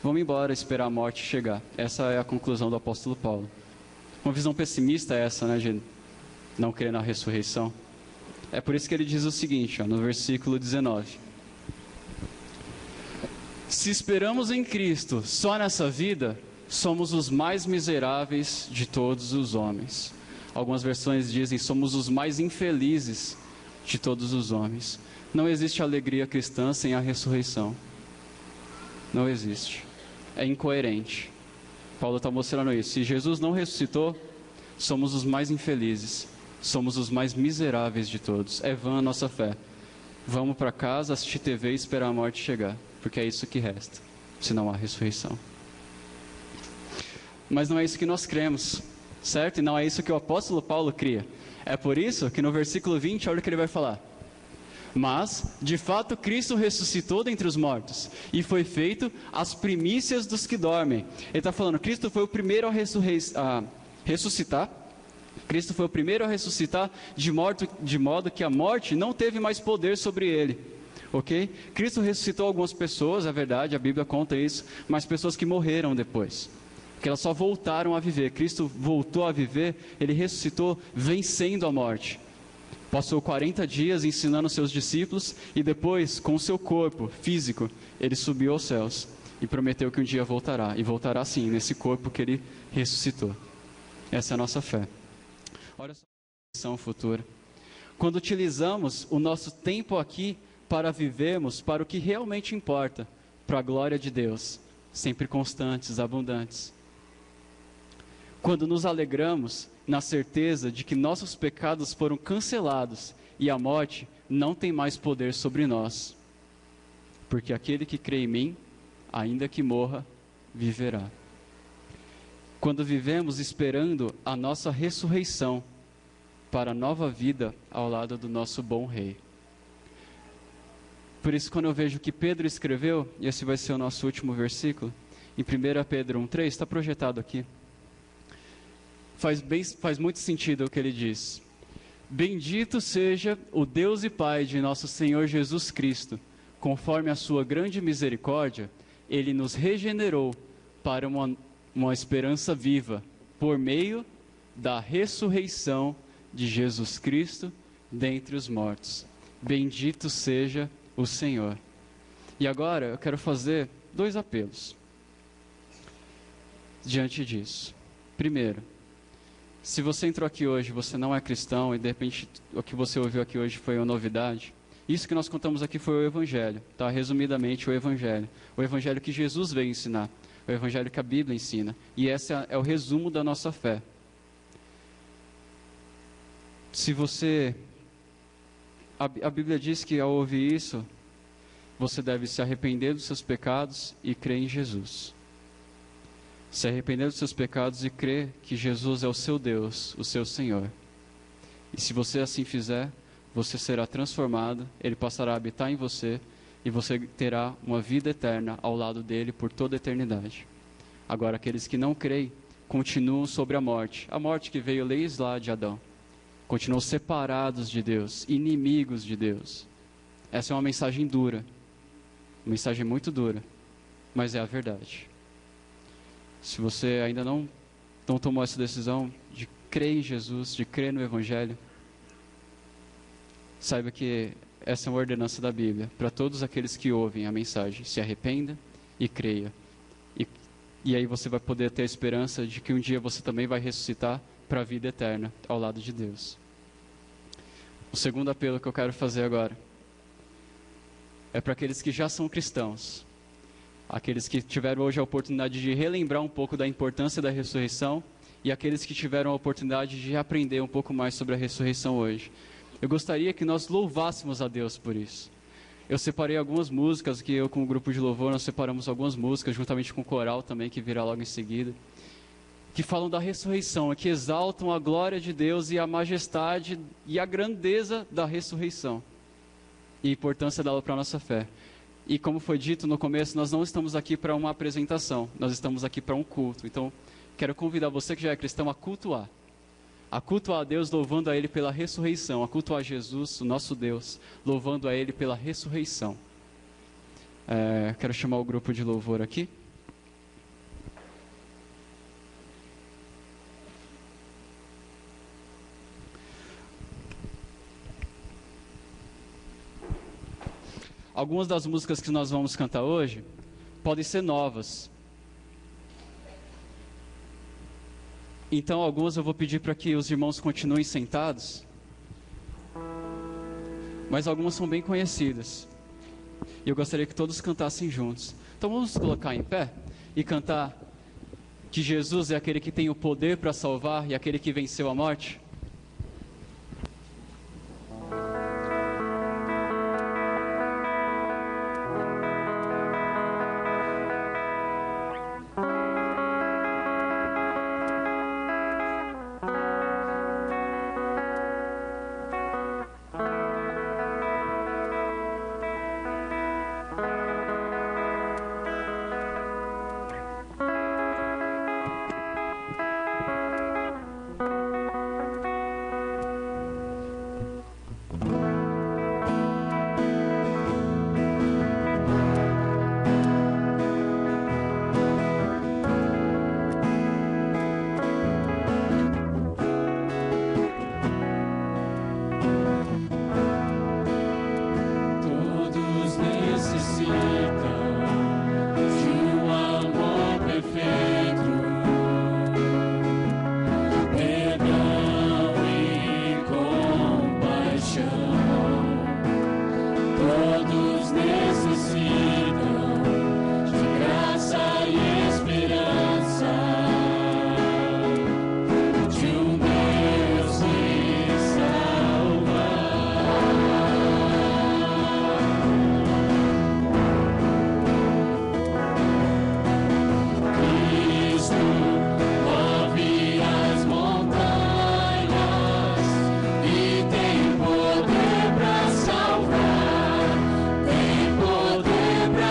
Vamos embora, esperar a morte chegar. Essa é a conclusão do apóstolo Paulo. Uma visão pessimista é essa, né, de não crer na ressurreição. É por isso que ele diz o seguinte, ó, no versículo 19. Se esperamos em Cristo só nessa vida, somos os mais miseráveis de todos os homens. Algumas versões dizem, somos os mais infelizes de todos os homens. Não existe alegria cristã sem a ressurreição. Não existe. É incoerente. Paulo está mostrando isso. Se Jesus não ressuscitou, somos os mais infelizes. Somos os mais miseráveis de todos. É vã a nossa fé. Vamos para casa, assistir TV e esperar a morte chegar. Porque é isso que resta, se não há ressurreição. Mas não é isso que nós cremos, certo? E não é isso que o apóstolo Paulo cria. É por isso que no versículo 20, olha o que ele vai falar. Mas, de fato, Cristo ressuscitou dentre os mortos e foi feito as primícias dos que dormem. Ele está falando, Cristo foi o primeiro a ressuscitar. Cristo foi o primeiro a ressuscitar de modo que a morte não teve mais poder sobre ele. Ok? Cristo ressuscitou algumas pessoas, é verdade, a Bíblia conta isso, mas pessoas que morreram depois. Porque elas só voltaram a viver. Cristo voltou a viver, ele ressuscitou vencendo a morte. Passou 40 dias ensinando seus discípulos e depois, com o seu corpo físico, ele subiu aos céus e prometeu que um dia voltará. E voltará sim, nesse corpo que ele ressuscitou. Essa é a nossa fé. Olha só a lição futura. Quando utilizamos o nosso tempo aqui para vivermos para o que realmente importa, para a glória de Deus, sempre constantes, abundantes. Quando nos alegramos na certeza de que nossos pecados foram cancelados e a morte não tem mais poder sobre nós. Porque aquele que crê em mim, ainda que morra, viverá. Quando vivemos esperando a nossa ressurreição para a nova vida ao lado do nosso bom Rei. Por isso, quando eu vejo que Pedro escreveu, e esse vai ser o nosso último versículo, em 1 Pedro 1,3, está projetado aqui. Faz muito sentido o que ele diz. Bendito seja o Deus e Pai de nosso Senhor Jesus Cristo, conforme a sua grande misericórdia, ele nos regenerou para uma esperança viva, por meio da ressurreição de Jesus Cristo dentre os mortos. Bendito seja o Senhor. E agora eu quero fazer 2 apelos diante disso. Primeiro, se você entrou aqui hoje, você não é cristão e de repente o que você ouviu aqui hoje foi uma novidade, isso que nós contamos aqui foi o Evangelho, tá? Resumidamente o Evangelho que Jesus veio ensinar, o Evangelho que a Bíblia ensina, e esse é o resumo da nossa fé. Se você, a Bíblia diz que ao ouvir isso, você deve se arrepender dos seus pecados e crer em Jesus. Se arrepender dos seus pecados e crer que Jesus é o seu Deus, o seu Senhor. E se você assim fizer, você será transformado, Ele passará a habitar em você e você terá uma vida eterna ao lado dEle por toda a eternidade. Agora, aqueles que não creem, continuam sobre a morte que veio desde lá de Adão. Continuam separados de Deus, inimigos de Deus. Essa é uma mensagem dura, uma mensagem muito dura, mas é a verdade. Se você ainda não tomou essa decisão de crer em Jesus, de crer no Evangelho, saiba que essa é uma ordenança da Bíblia para todos aqueles que ouvem a mensagem. Se arrependa e creia. E aí você vai poder ter a esperança de que um dia você também vai ressuscitar para a vida eterna ao lado de Deus. O segundo apelo que eu quero fazer agora é para aqueles que já são cristãos, aqueles que tiveram hoje a oportunidade de relembrar um pouco da importância da ressurreição e aqueles que tiveram a oportunidade de aprender um pouco mais sobre a ressurreição hoje. Eu gostaria que nós louvássemos a Deus por isso. Eu separei algumas músicas, que eu com o grupo de louvor, nós separamos algumas músicas, juntamente com o coral também, que virá logo em seguida, que falam da ressurreição, que exaltam a glória de Deus e a majestade e a grandeza da ressurreição e a importância dela para a nossa fé. E como foi dito no começo, nós não estamos aqui para uma apresentação, nós estamos aqui para um culto. Então, quero convidar você que já é cristão a cultuar a Deus, louvando a Ele pela ressurreição, a cultuar Jesus, o nosso Deus, louvando a Ele pela ressurreição. Quero chamar o grupo de louvor aqui. Algumas das músicas que nós vamos cantar hoje podem ser novas. Então, algumas eu vou pedir para que os irmãos continuem sentados. Mas algumas são bem conhecidas. E eu gostaria que todos cantassem juntos. Então vamos nos colocar em pé e cantar que Jesus é aquele que tem o poder para salvar e aquele que venceu a morte? Tem poder pra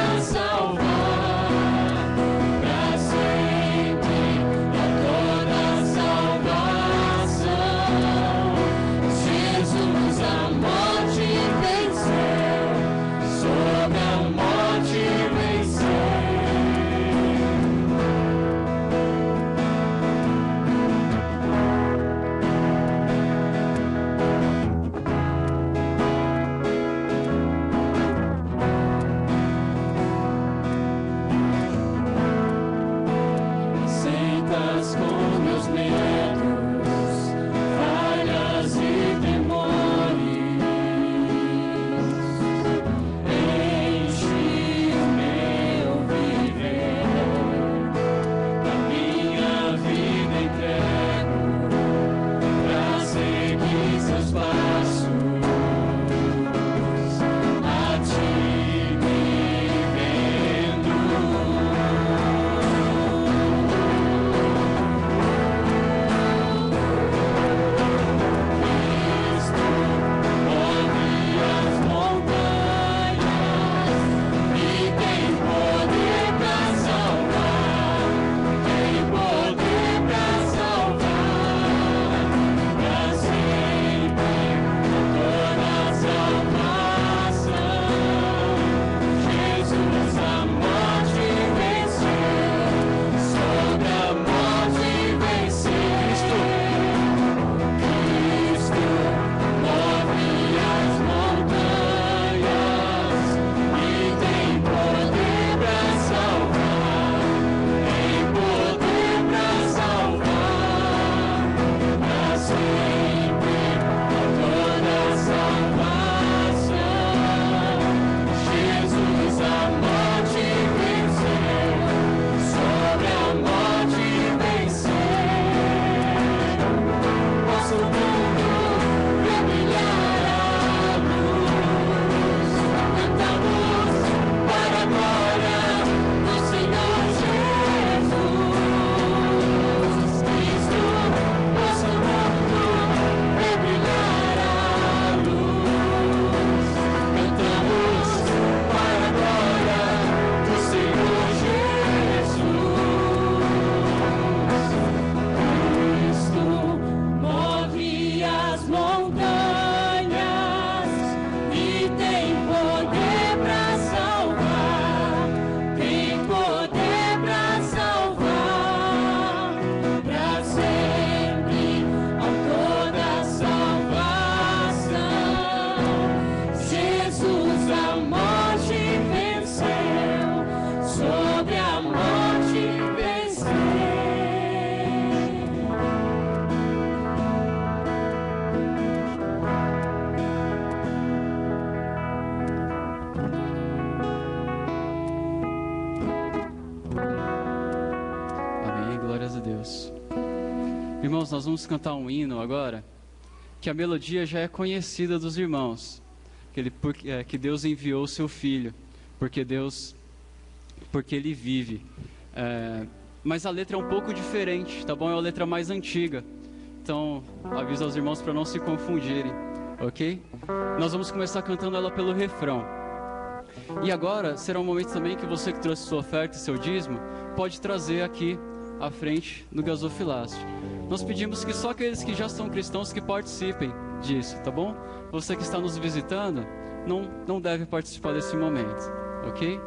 Irmãos, nós vamos cantar um hino agora, que a melodia já é conhecida dos irmãos, que Deus enviou o seu Filho, porque Ele vive. Mas a letra é um pouco diferente, tá bom? É a letra mais antiga. Então, aviso aos irmãos para não se confundirem, ok? Nós vamos começar cantando ela pelo refrão. E agora, será um momento também que você que trouxe sua oferta e seu dízimo, pode trazer aqui à frente no gasofilácio. Nós pedimos que só aqueles que já são cristãos que participem disso, tá bom? Você que está nos visitando, não deve participar desse momento, ok?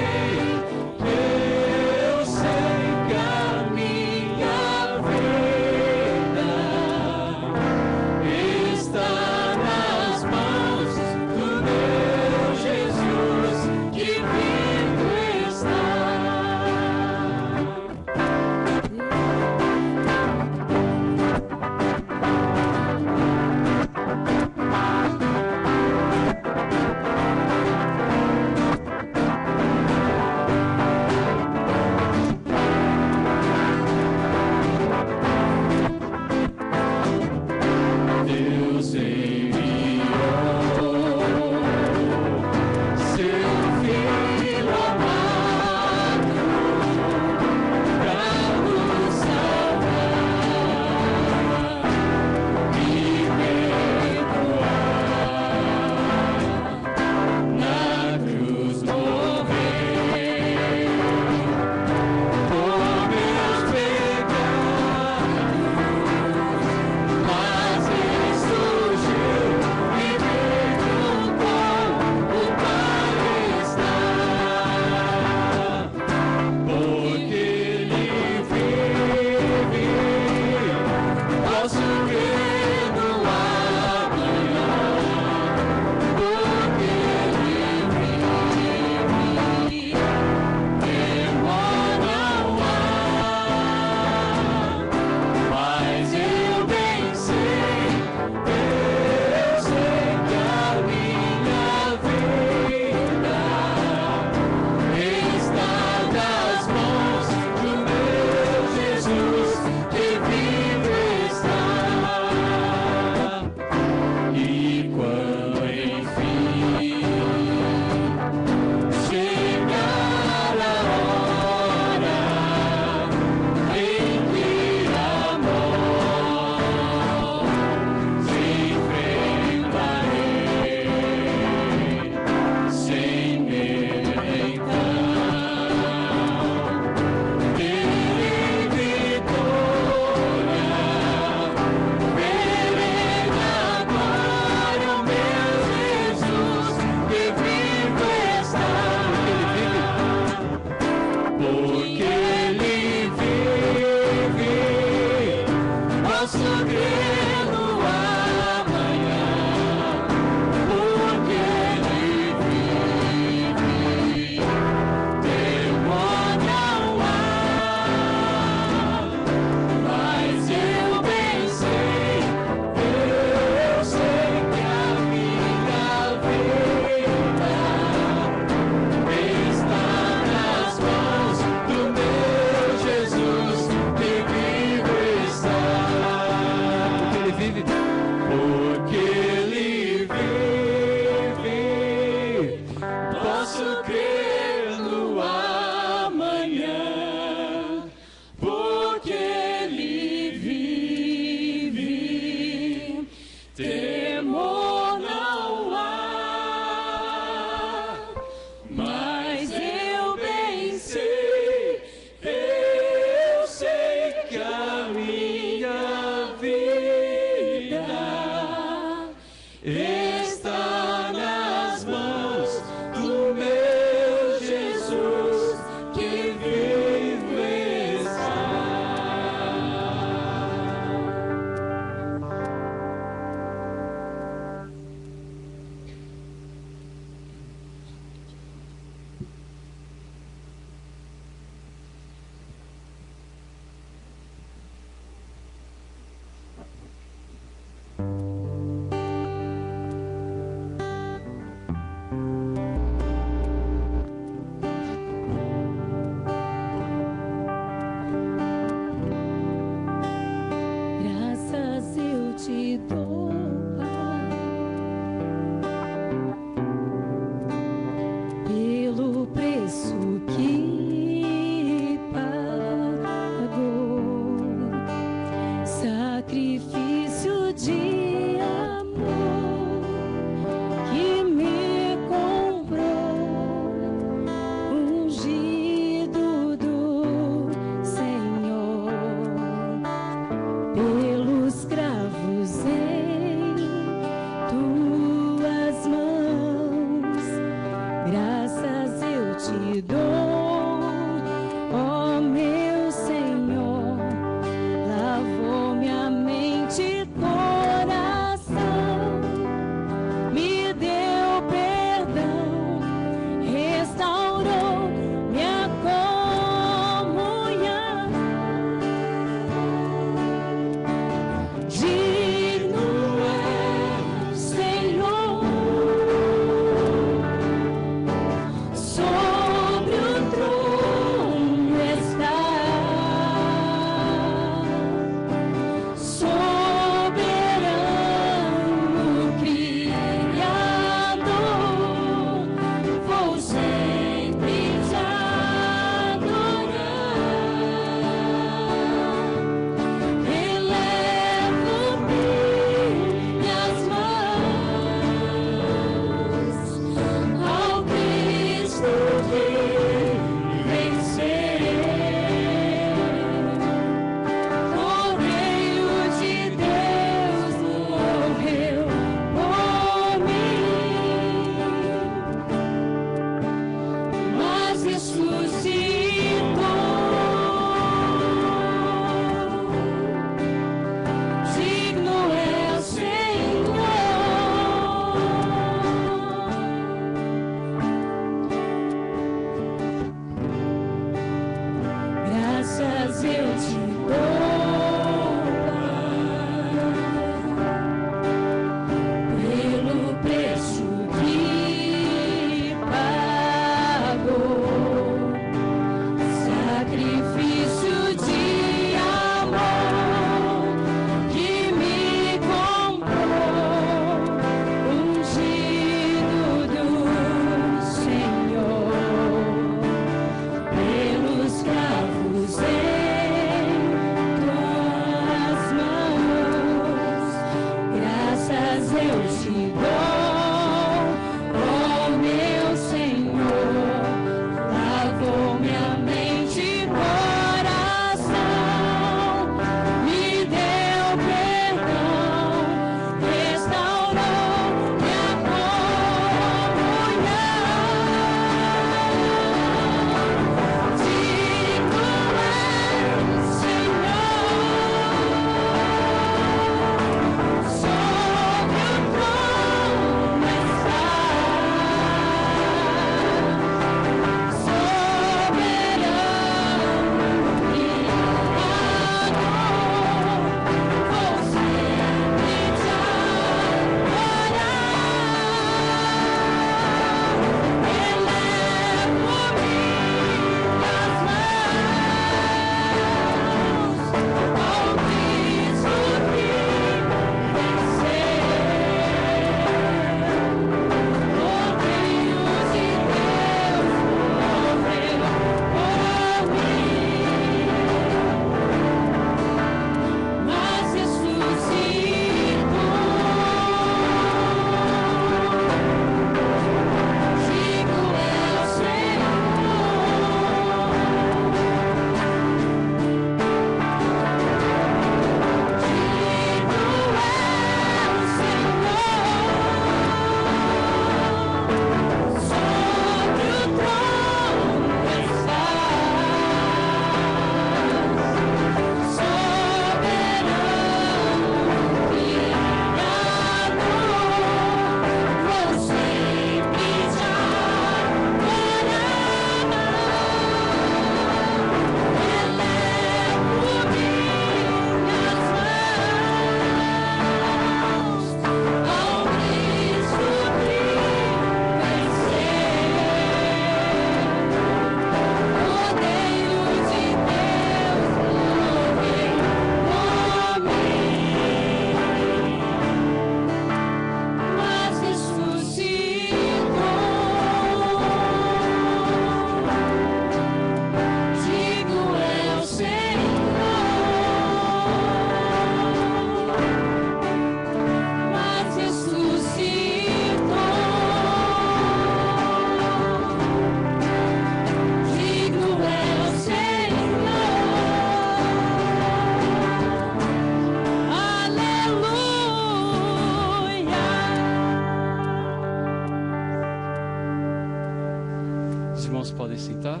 podem sentar.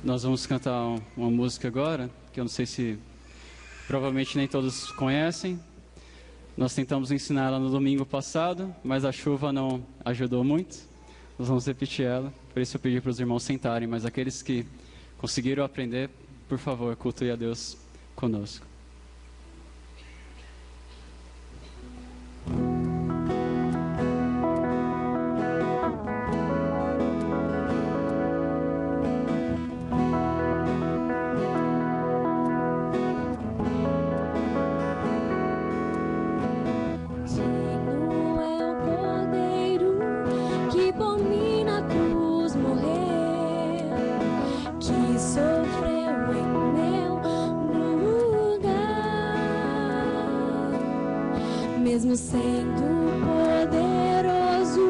Nós vamos cantar uma música agora, que eu não sei se provavelmente nem todos conhecem. Nós tentamos ensinar ela no domingo passado, mas a chuva não ajudou muito. Nós vamos repetir ela, por isso eu pedi para os irmãos sentarem, mas aqueles que conseguiram aprender, por favor, cultuem a Deus conosco. Mesmo sendo poderoso,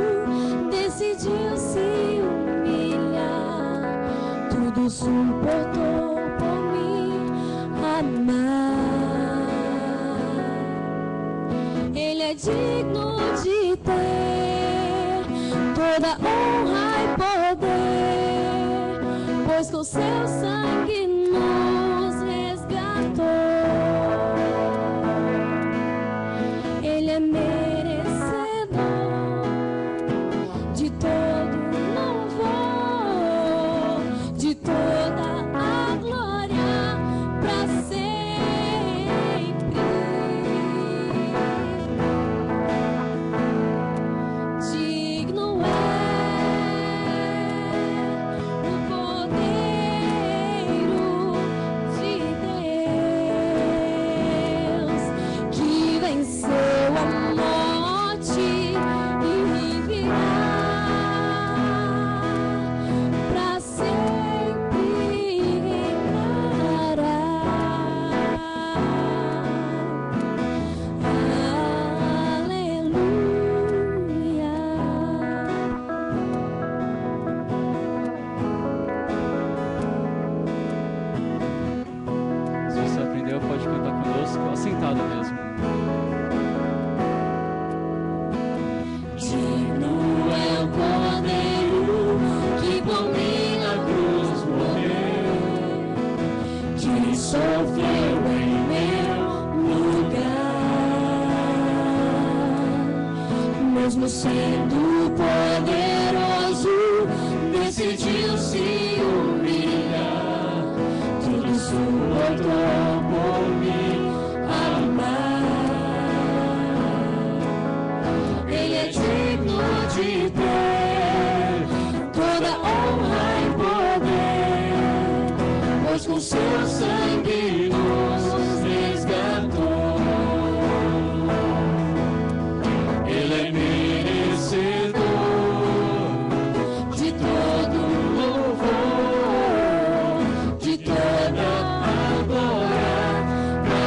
decidiu se humilhar. Tudo suportou por me amar. Ele é digno de ter toda honra e poder, pois com seu sangue nos resgatou. Ele é merecedor de todo louvor, de toda a glória para sempre. Digno é o Cordeiro sendo poderoso, decidiu se humilhar. Tudo suportou por me amar. Ele é digno de ter toda honra e poder, pois com seu sangue nos resgatou. Ele é merecedor de todo louvor, de toda a glória pra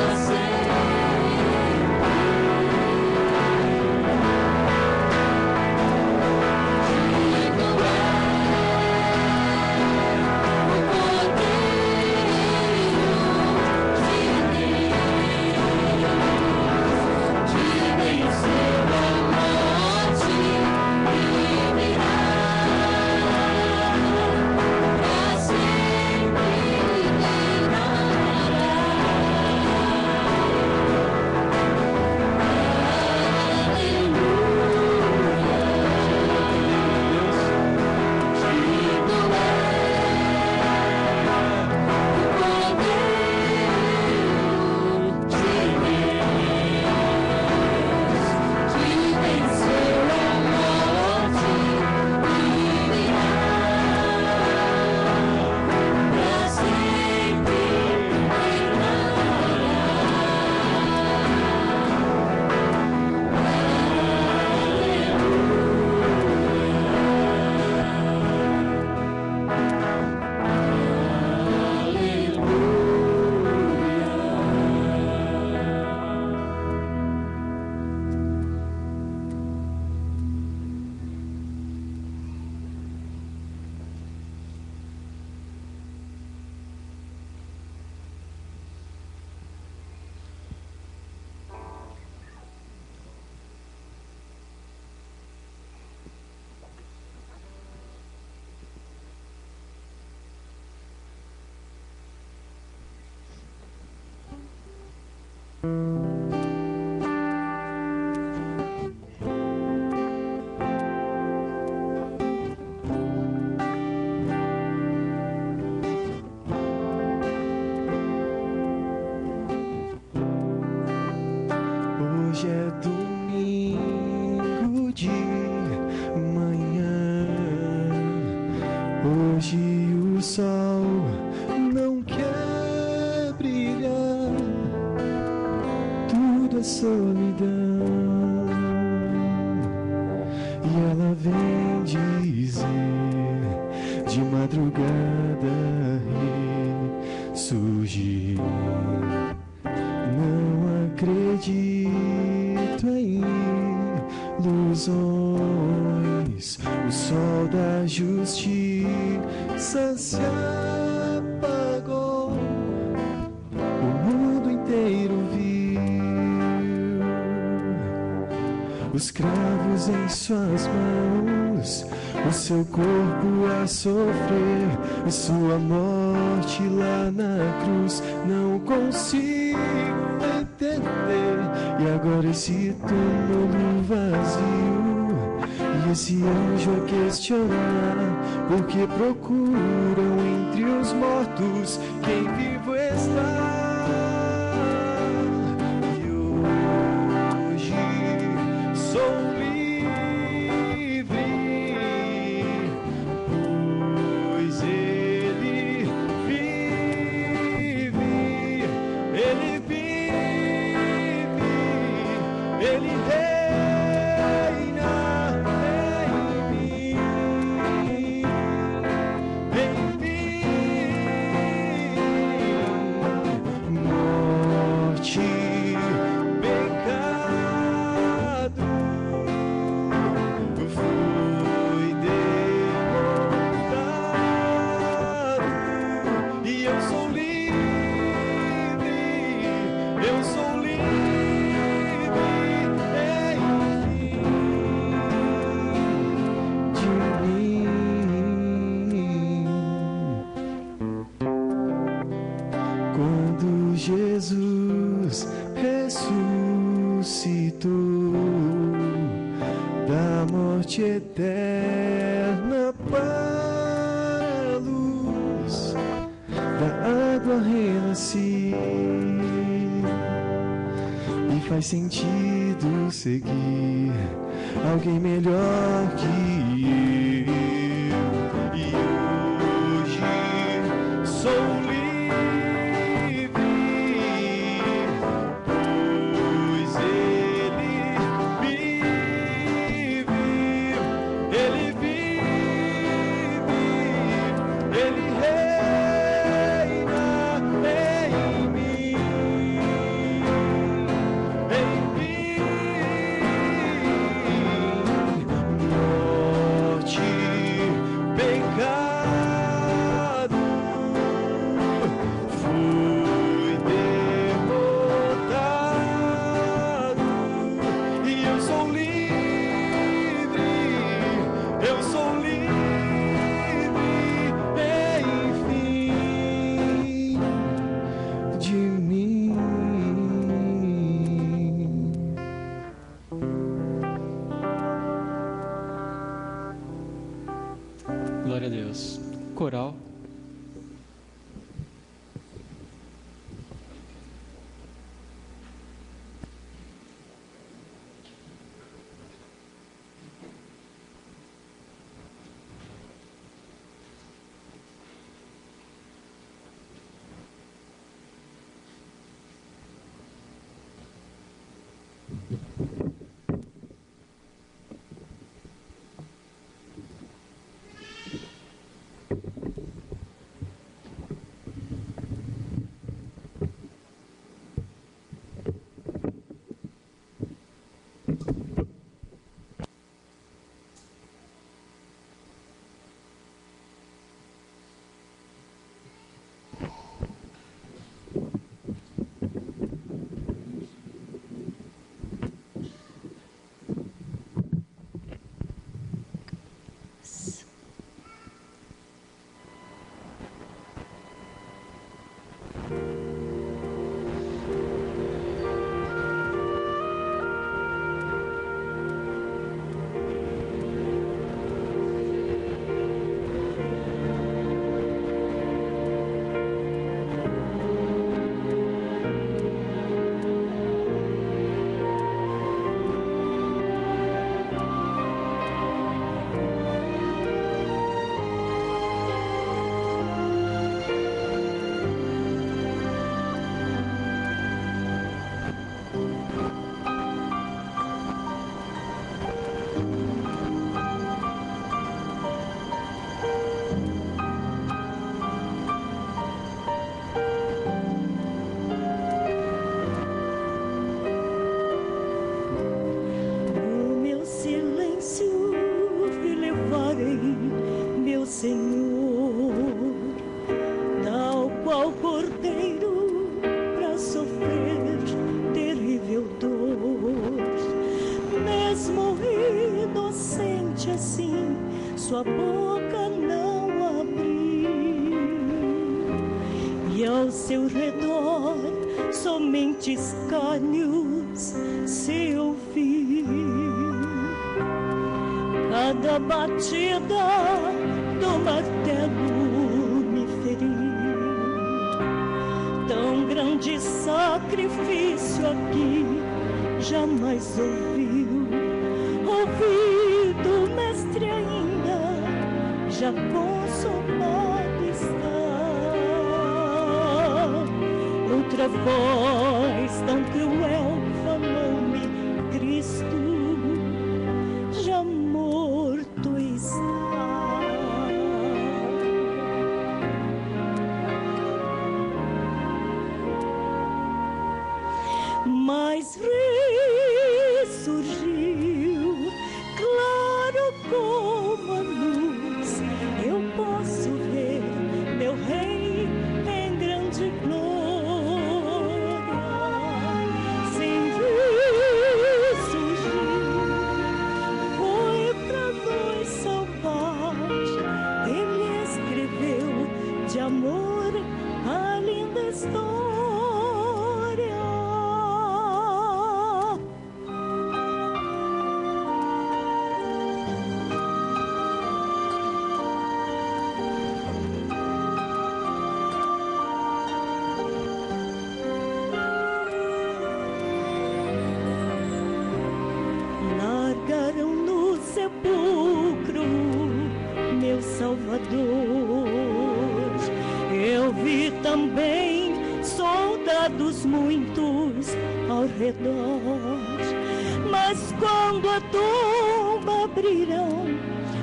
Hoje é domingo de manhã. Hoje o sol não quer brilhar. Tudo é solidão. E ela vem dizer de madrugada ressurgir. Não acredito em ilusões. O sol da justiça se apagou. O mundo inteiro viu os cravos em suas mãos, o seu corpo a sofrer, e sua morte lá na cruz. Não consigo entender. E agora esse túmulo vazio, e esse anjo a questionar, porque procuram entre os mortos quem vivo está. E hoje sou livre, pois ele vive, ele vive, ele reina em mim, em mim. Morte, pecado, foi derrotado, e eu sou livre, eu sou livre em mim, de mim. Quando Jesus ressuscitou da fonte eterna para a luz da água renasci. E faz sentido seguir alguém melhor que eu. E hoje sou livre, pois Ele vive, Ele vive, Ele reina em mim. Morte, pecado, fui derrotado e eu sou livre, eu sou livre, enfim, de mim. Glória a Deus. Coral. No meu silêncio vi levarei meu Senhor, tal qual cordeiro para sofrer terrível dor. Mesmo inocente assim, sua boca não abriu, e ao seu redor somente escárnios se ouviu. Cada batida do martelo me feriu. Tão grande sacrifício aqui jamais ouviu. Ouvido, mestre, ainda já consumado está. Outra voz tão cruel falou-me: Cristo já morto está. Mas ressurgiu, claro como a luz. Eu posso ver meu Rei em grande glória. Sim, ressurgiu, foi pra nos salvar. Ele escreveu de amor a linda história. Eu vi também soldados muitos ao redor, mas quando a tumba abrirão,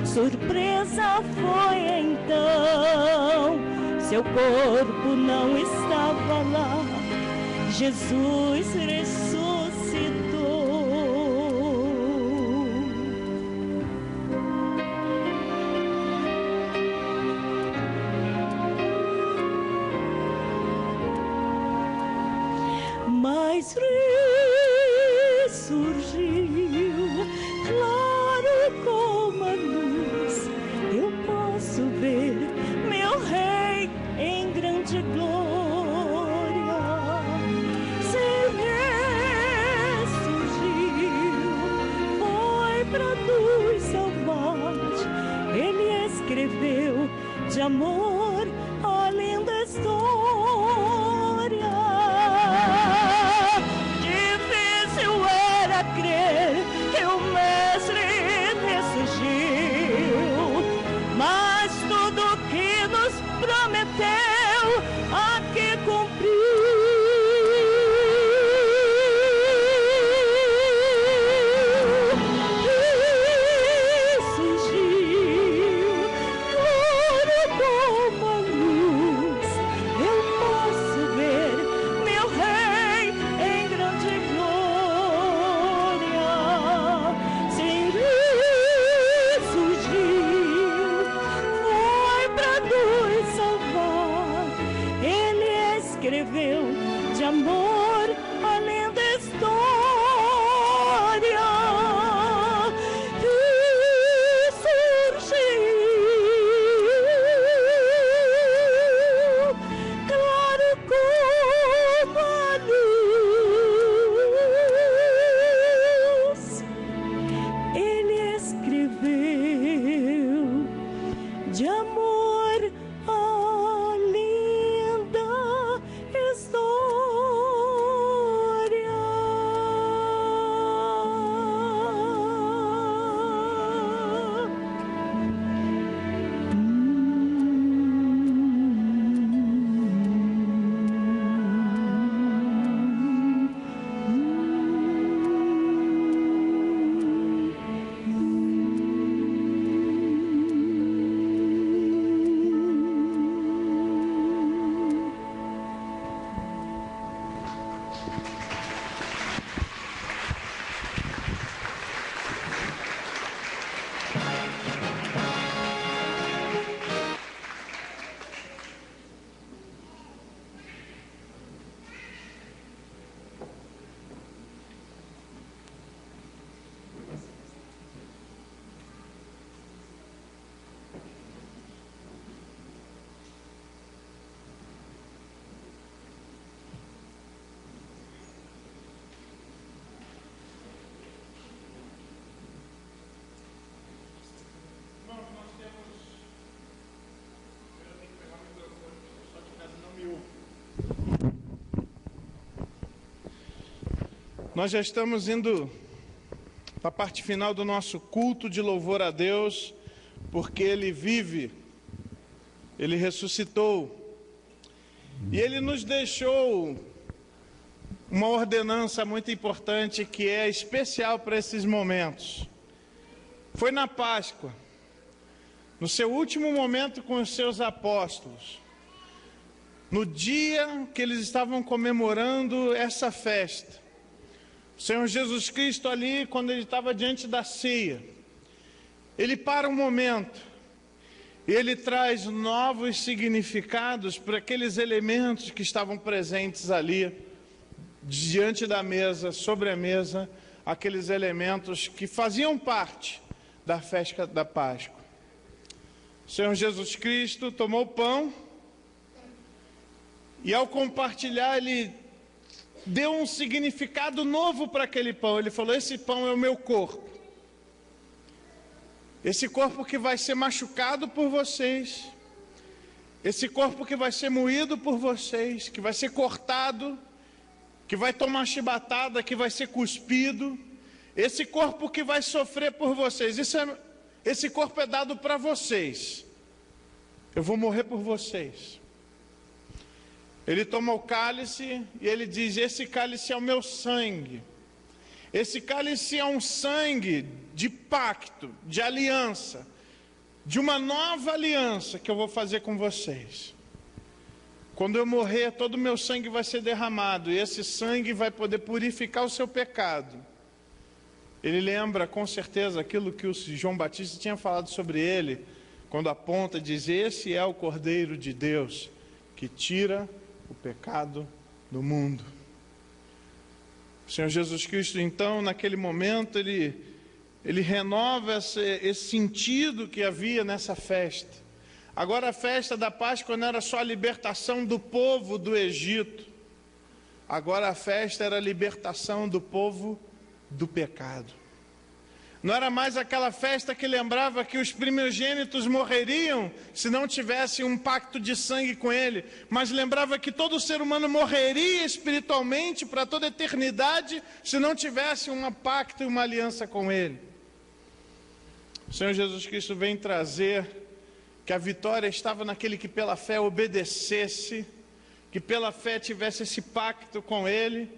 surpresa foi então. Seu corpo não estava lá, Jesus ressuscitou. Mas ressurgiu, claro como a luz. Eu posso ver meu Rei em grande glória. Se ressurgiu, foi para nos salvar. Ele escreveu de amor a linda história. Difícil era crer que o Mestre ressurgiu, mas tudo que nos prometeu aqui cumpriu. Ressurgiu, claro como a luz. Eu posso ver meu Rei em grande glória. Sim, ressurgiu, foi para nos salvar. Ele escreveu de amor a linda história. Ressurgiu, claro como a luz. Ele escreveu de amor a linda Nós já estamos indo para a parte final do nosso culto de louvor a Deus, porque Ele vive, Ele ressuscitou, e Ele nos deixou uma ordenança muito importante que é especial para esses momentos. Foi na Páscoa, no seu último momento com os seus apóstolos, no dia que eles estavam comemorando essa festa. O Senhor Jesus Cristo ali, quando ele estava diante da ceia, ele para um momento e ele traz novos significados para aqueles elementos que estavam presentes ali, diante da mesa, sobre a mesa, aqueles elementos que faziam parte da festa da Páscoa. O Senhor Jesus Cristo tomou o pão e, ao compartilhar, ele deu um significado novo para aquele pão. Ele falou: esse pão é o meu corpo. Esse corpo que vai ser machucado por vocês. Esse corpo que vai ser moído por vocês, que vai ser cortado, que vai tomar chibatada, que vai ser cuspido. Esse corpo que vai sofrer por vocês. Esse corpo é dado para vocês. eu vou morrer por vocês. Ele toma o cálice e ele diz: esse cálice é o meu sangue. Esse cálice é um sangue de pacto, de aliança, de uma nova aliança que eu vou fazer com vocês. Quando eu morrer, todo o meu sangue vai ser derramado, e esse sangue vai poder purificar o seu pecado. Ele lembra com certeza aquilo que o João Batista tinha falado sobre ele, quando aponta e diz: esse é o Cordeiro de Deus, que tira o pecado do mundo. O Senhor Jesus Cristo, então, naquele momento, ele renova esse sentido que havia nessa festa. Agora a festa da Páscoa não era só a libertação do povo do Egito. Agora a festa era a libertação do povo do pecado. Não era mais aquela festa que lembrava que os primogênitos morreriam se não tivesse um pacto de sangue com ele, mas lembrava que todo ser humano morreria espiritualmente para toda a eternidade se não tivesse um pacto e uma aliança com ele. O Senhor Jesus Cristo vem trazer que a vitória estava naquele que pela fé obedecesse, que pela fé tivesse esse pacto com ele.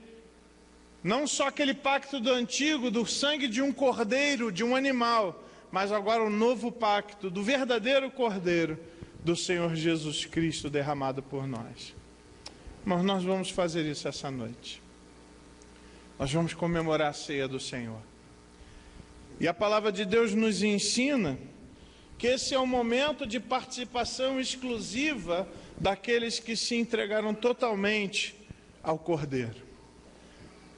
Não só aquele pacto do antigo, do sangue de um cordeiro, de um animal, mas agora o novo pacto do verdadeiro cordeiro, do Senhor Jesus Cristo derramado por nós. Mas nós vamos fazer isso essa noite. Nós vamos comemorar a ceia do Senhor. E a palavra de Deus nos ensina que esse é um momento de participação exclusiva daqueles que se entregaram totalmente ao Cordeiro.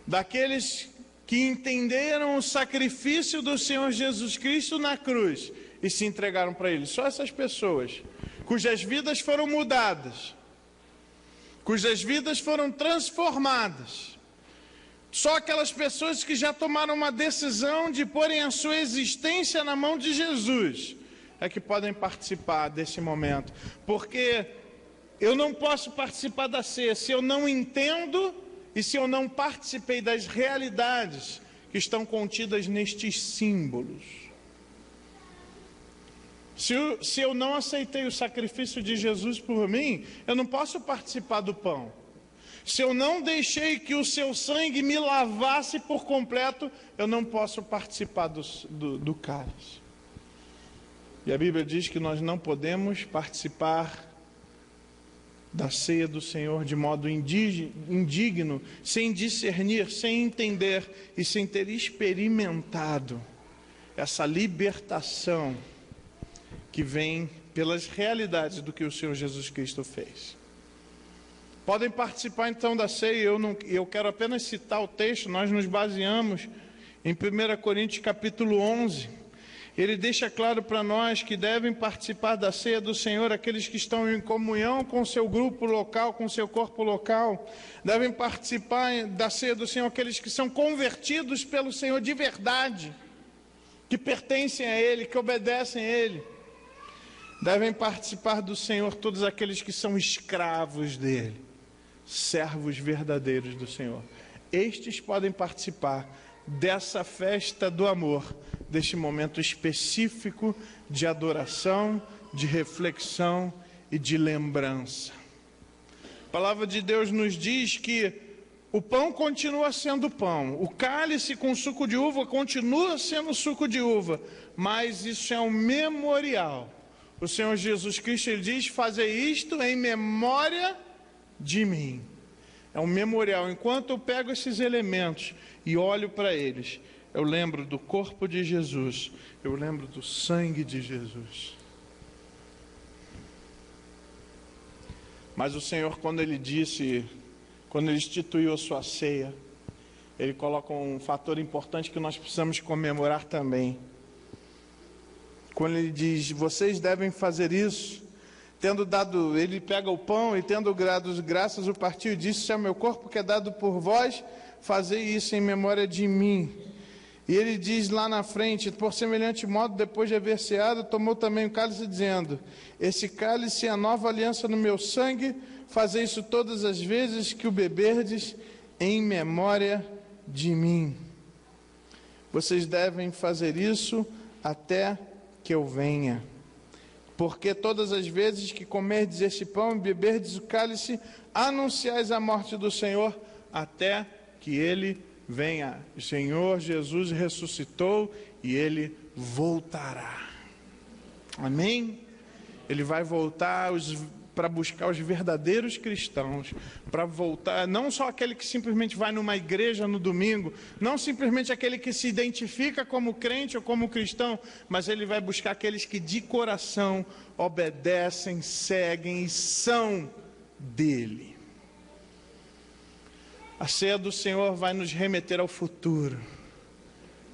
Daqueles que entenderam o sacrifício do Senhor Jesus Cristo na cruz e se entregaram para Ele. Só essas pessoas, cujas vidas foram mudadas, cujas vidas foram transformadas. Só aquelas pessoas que já tomaram uma decisão de porem a sua existência na mão de Jesus é que podem participar desse momento. Porque eu não posso participar da ceia se eu não entendo e se eu não participei das realidades que estão contidas nestes símbolos. Se eu não aceitei o sacrifício de Jesus por mim, eu não posso participar do pão. Se eu não deixei que o seu sangue me lavasse por completo, eu não posso participar do cálice. E a Bíblia diz que nós não podemos participar da ceia do Senhor de modo indigno, sem discernir, sem entender e sem ter experimentado essa libertação que vem pelas realidades do que o Senhor Jesus Cristo fez. Podem participar então da ceia. Eu quero apenas citar o texto. Nós nos baseamos em 1 Coríntios capítulo 11. Ele deixa claro para nós que devem participar da ceia do Senhor aqueles que estão em comunhão com o seu grupo local, com o seu corpo local. Devem participar da ceia do Senhor aqueles que são convertidos pelo Senhor de verdade, que pertencem a Ele, que obedecem a Ele. Devem participar do Senhor todos aqueles que são escravos dEle, servos verdadeiros do Senhor. Estes podem participar dessa festa do amor, deste momento específico de adoração, de reflexão e de lembrança. A palavra de Deus nos diz que o pão continua sendo pão, o cálice com suco de uva continua sendo suco de uva, mas isso é um memorial. O Senhor Jesus Cristo, Ele diz: fazer isto em memória de mim. É um memorial. Enquanto eu pego esses elementos e olho para eles, eu lembro do corpo de Jesus, eu lembro do sangue de Jesus. Mas o Senhor, quando Ele instituiu a sua ceia, Ele coloca um fator importante que nós precisamos comemorar também. Quando Ele diz: vocês devem fazer isso, Ele pega o pão e tendo dado graças, o partiu e disse: isso é o meu corpo que é dado por vós, fazei isso em memória de mim. E Ele diz lá na frente: por semelhante modo, depois de haver ceado, tomou também o cálice, dizendo: esse cálice é a nova aliança no meu sangue, fazei isso todas as vezes que o beberdes, em memória de mim. Vocês devem fazer isso até que eu venha. Porque todas as vezes que comerdes este pão e beberdes o cálice, anunciais a morte do Senhor até que Ele venha. O Senhor Jesus ressuscitou e Ele voltará. Amém? Ele vai voltar para buscar os verdadeiros cristãos, para voltar, não só aquele que simplesmente vai numa igreja no domingo, não simplesmente aquele que se identifica como crente ou como cristão, mas ele vai buscar aqueles que de coração obedecem, seguem e são dele. A ceia do Senhor vai nos remeter ao futuro.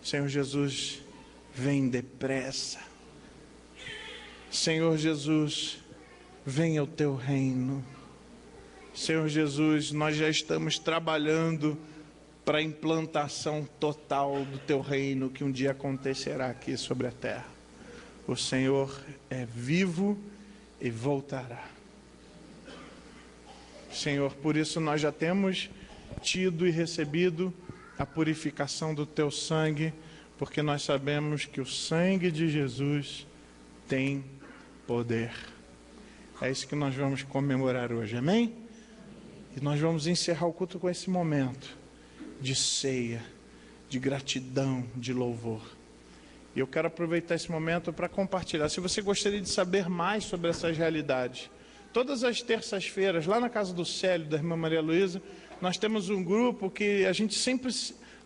Senhor Jesus, vem depressa. Senhor Jesus, venha o teu reino. Senhor Jesus, nós já estamos trabalhando para a implantação total do teu reino que um dia acontecerá aqui sobre a terra. O Senhor é vivo e voltará. Senhor, por isso nós já temos tido e recebido a purificação do teu sangue, porque nós sabemos que o sangue de Jesus tem poder. É isso que nós vamos comemorar hoje, amém? E nós vamos encerrar o culto com esse momento de ceia, de gratidão, de louvor. E eu quero aproveitar esse momento para compartilhar. Se você gostaria de saber mais sobre essas realidades, todas as terças-feiras, lá na casa do Célio, da irmã Maria Luísa, nós temos um grupo que a gente sempre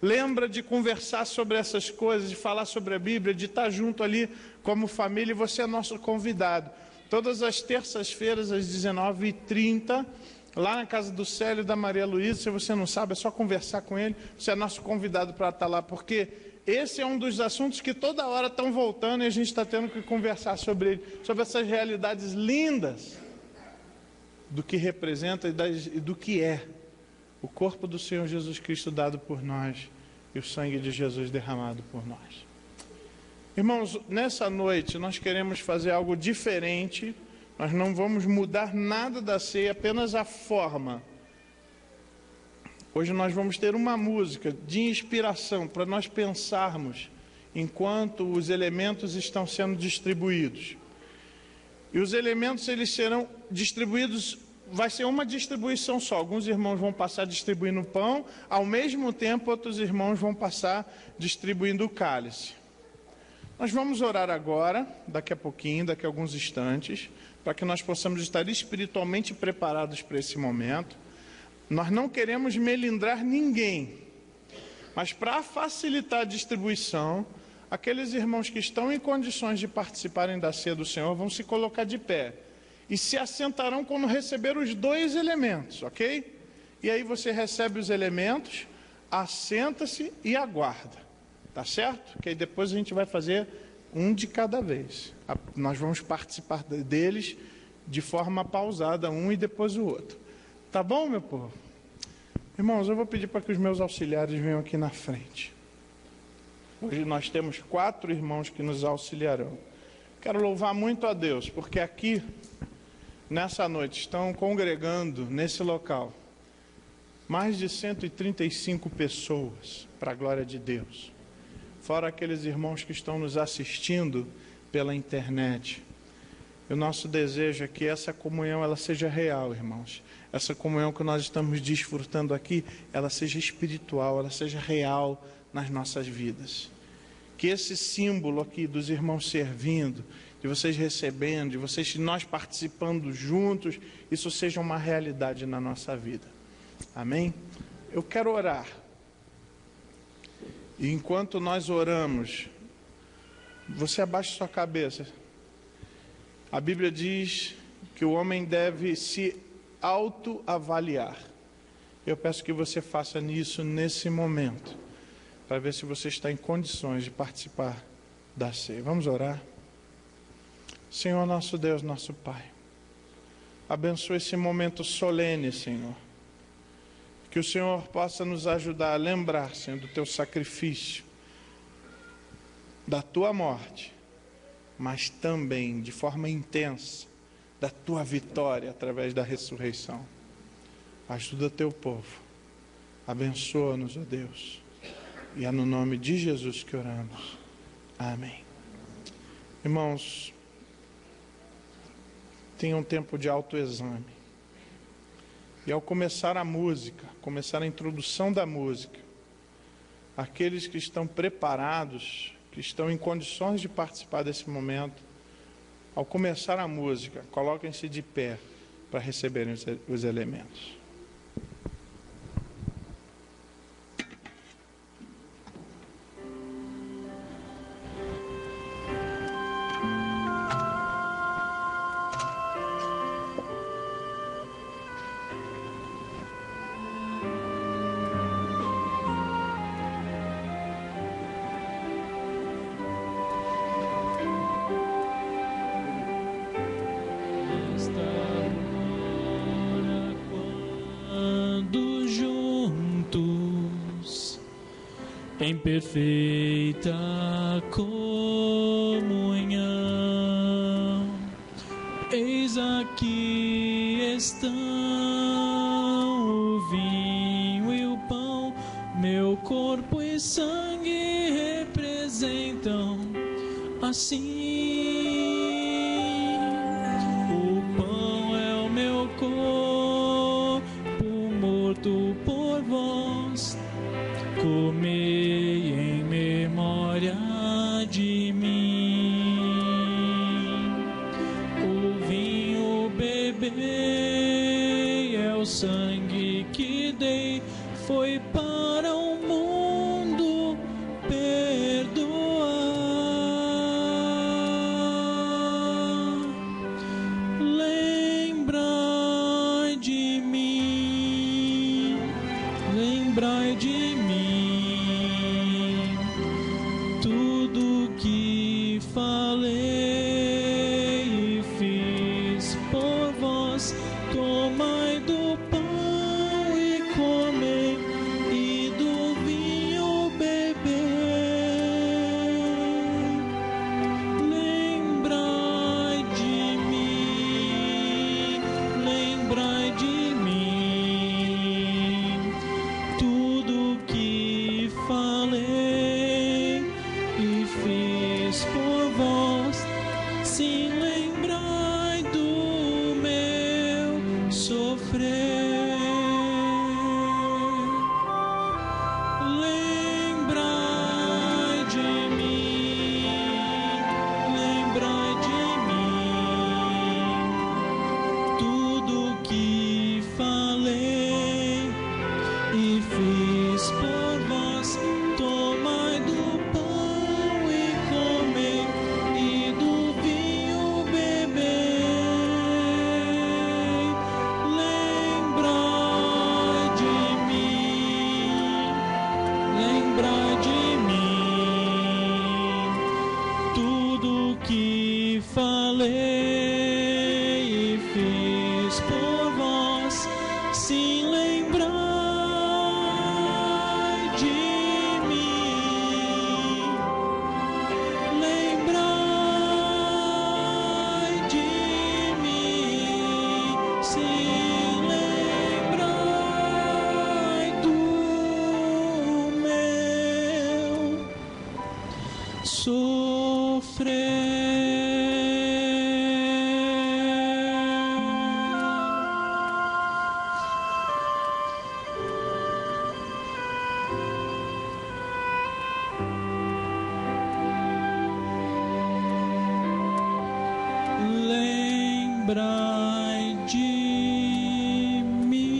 lembra de conversar sobre essas coisas, de falar sobre a Bíblia, de estar junto ali como família, e você é nosso convidado. Todas as terças-feiras, às 19h30, lá na casa do Célio e da Maria Luísa. Se você não sabe, é só conversar com ele. Você é nosso convidado para estar lá, porque esse é um dos assuntos que toda hora estão voltando e a gente está tendo que conversar sobre ele, sobre essas realidades lindas do que representa e do que é o corpo do Senhor Jesus Cristo dado por nós e o sangue de Jesus derramado por nós. Irmãos, nessa noite nós queremos fazer algo diferente. Nós não vamos mudar nada da ceia, apenas a forma. Hoje nós vamos ter uma música de inspiração para nós pensarmos enquanto os elementos estão sendo distribuídos. E os elementos, eles serão distribuídos, vai ser uma distribuição só. Alguns irmãos vão passar distribuindo o pão, ao mesmo tempo outros irmãos vão passar distribuindo o cálice. Nós vamos orar agora, daqui a pouquinho, daqui a alguns instantes, para que nós possamos estar espiritualmente preparados para esse momento. Nós não queremos melindrar ninguém, mas para facilitar a distribuição, aqueles irmãos que estão em condições de participarem da ceia do Senhor vão se colocar de pé e se assentarão quando receber os dois elementos, ok? E aí você recebe os elementos, assenta-se e aguarda. Tá certo? Que aí depois a gente vai fazer um de cada vez. Nós vamos participar deles de forma pausada, um e depois o outro. Tá bom, meu povo? Irmãos, eu vou pedir para que os meus auxiliares venham aqui na frente. Hoje nós temos 4 irmãos que nos auxiliarão. Quero louvar muito a Deus, porque aqui, nessa noite, estão congregando nesse local mais de 135 pessoas, para a glória de Deus. Fora aqueles irmãos que estão nos assistindo pela internet. E o nosso desejo é que essa comunhão ela seja real, irmãos. Essa comunhão que nós estamos desfrutando aqui, ela seja espiritual, ela seja real nas nossas vidas. Que esse símbolo aqui dos irmãos servindo, de vocês recebendo, de vocês, nós participando juntos, isso seja uma realidade na nossa vida. Amém? Eu quero orar. E enquanto nós oramos, você abaixa sua cabeça. A Bíblia diz que o homem deve se autoavaliar. Eu peço que você faça isso nesse momento, para ver se você está em condições de participar da ceia. Vamos orar? Senhor nosso Deus, nosso Pai, abençoe esse momento solene, Senhor. Que o Senhor possa nos ajudar a lembrar, Senhor, do teu sacrifício, da tua morte, mas também, de forma intensa, da tua vitória através da ressurreição. Ajuda teu povo, abençoa-nos, ó Deus, e é no nome de Jesus que oramos. Amém. Irmãos, tenha um tempo de autoexame. E ao começar a música, começar a introdução da música, aqueles que estão preparados, que estão em condições de participar desse momento, ao começar a música, coloquem-se de pé para receberem os elementos. Em perfeita comunhão, eis aqui estão o vinho e o pão, meu corpo e sangue representam assim. O pão é o meu corpo morto por vós, comei em memória de mim. O vinho bebei, é o sangue que dei, foi para o mundo perdoar. Lembrai de mim, lembrai de mim, tudo que falei e fiz por vós. Tomai do pão e comei, e do vinho bebei. Lembrai de mim, lembrai de mim, tudo que falei e fiz por vós. Sim, lembrai do meu sofrer. Lembrai de mim, lembrai de mim, tudo que falei e fiz por vós. Tomai do pão e comei, e do vinho bebei. Lembrai de mim, lembrai de mim, tudo que falei e fiz por vós. Sim, lembrai de mim, lembrai de mim, sim, lembrai do meu sofrer. Lembrai de mim.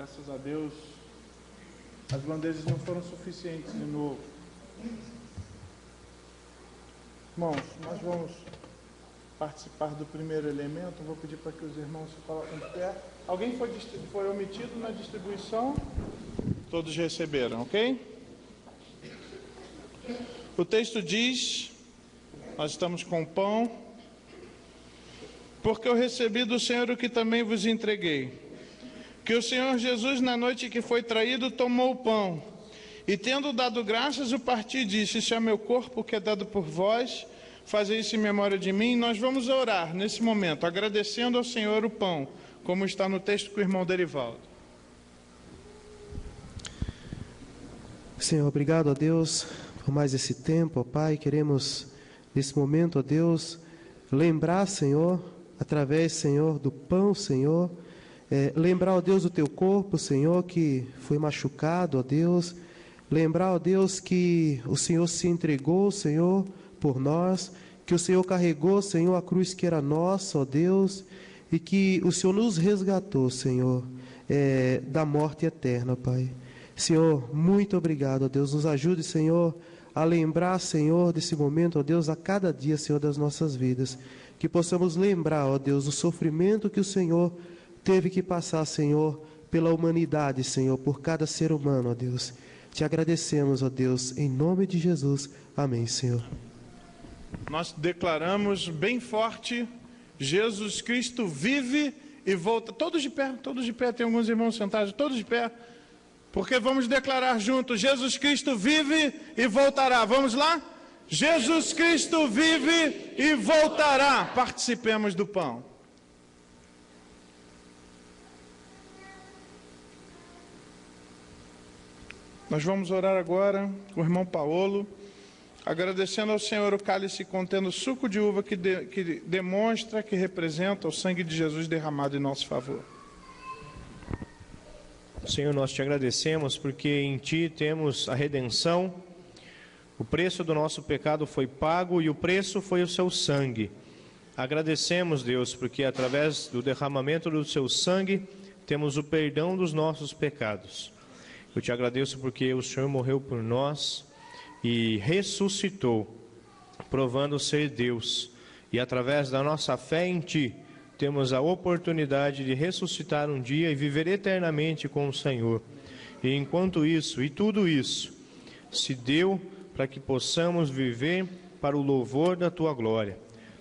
Graças a Deus, as bandejas não foram suficientes de novo. Irmãos, nós vamos participar do primeiro elemento. Vou pedir para que os irmãos se coloquem de pé. Alguém foi omitido na distribuição? Todos receberam, ok? O texto diz, nós estamos com o pão, porque eu recebi do Senhor o que também vos entreguei, que o Senhor Jesus, na noite que foi traído, tomou o pão, e tendo dado graças, o partiu e disse: isso é meu corpo que é dado por vós, fazei isso em memória de mim. Nós vamos orar nesse momento, agradecendo ao Senhor o pão, como está no texto com o irmão Derivaldo. Senhor, obrigado a Deus por mais esse tempo, ó Pai. Queremos, nesse momento, ó Deus, lembrar, Senhor, através, Senhor, do pão, Senhor, lembrar, ó Deus, do Teu corpo, Senhor, que foi machucado, ó Deus. Lembrar, ó Deus, que o Senhor se entregou, Senhor, por nós, que o Senhor carregou, Senhor, a cruz que era nossa, ó Deus, e que o Senhor nos resgatou, Senhor, da morte eterna, Pai. Senhor, muito obrigado, ó Deus. Nos ajude, Senhor, a lembrar, Senhor, desse momento, ó Deus, a cada dia, Senhor, das nossas vidas. Que possamos lembrar, ó Deus, do sofrimento que o Senhor teve que passar, Senhor, pela humanidade, Senhor, por cada ser humano, ó Deus. Te agradecemos, ó Deus, em nome de Jesus. Amém, Senhor. Nós declaramos bem forte: Jesus Cristo vive e volta. Todos de pé, tem alguns irmãos sentados, todos de pé, porque vamos declarar juntos: Jesus Cristo vive e voltará. Vamos lá? Jesus Cristo vive e voltará. Participemos do pão. Nós vamos orar agora com o irmão Paulo, agradecendo ao Senhor o cálice contendo suco de uva que demonstra, que representa o sangue de Jesus derramado em nosso favor. Senhor, nós te agradecemos porque em Ti temos a redenção. O preço do nosso pecado foi pago e o preço foi o Seu sangue. Agradecemos, Deus, porque através do derramamento do Seu sangue temos o perdão dos nossos pecados. Eu te agradeço porque o Senhor morreu por nós e ressuscitou, provando ser Deus. E através da nossa fé em Ti, temos a oportunidade de ressuscitar um dia e viver eternamente com o Senhor. E enquanto isso, e tudo isso, se deu para que possamos viver para o louvor da Tua glória.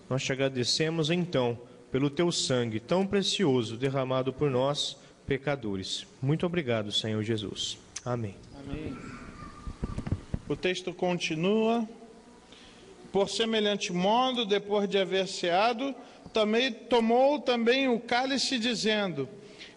Nós te agradecemos então pelo Teu sangue tão precioso derramado por nós, pecadores. Muito obrigado, Senhor Jesus. Amém. Amém. O texto continua: por semelhante modo, depois de haver ceado, tomou também o cálice, dizendo: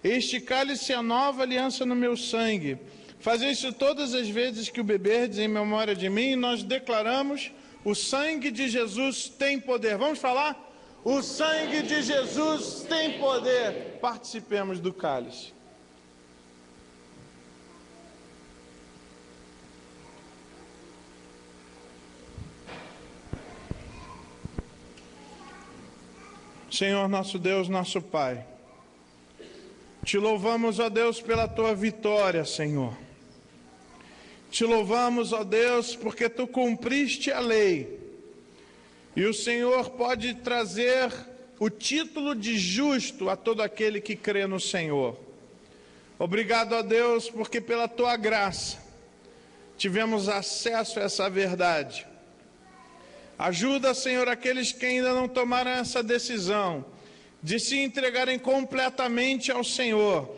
este cálice é a nova aliança no meu sangue. Fazei isso todas as vezes que o beberdes em memória de mim. E nós declaramos: o sangue de Jesus tem poder. Vamos falar? O sangue de Jesus tem poder. Participemos do cálice. Senhor nosso Deus, nosso Pai, te louvamos, ó Deus, pela Tua vitória, Senhor. Te louvamos, ó Deus, porque Tu cumpriste a lei. E o Senhor pode trazer o título de justo a todo aquele que crê no Senhor. Obrigado, ó Deus, porque pela Tua graça tivemos acesso a essa verdade. Ajuda, Senhor, aqueles que ainda não tomaram essa decisão de se entregarem completamente ao Senhor,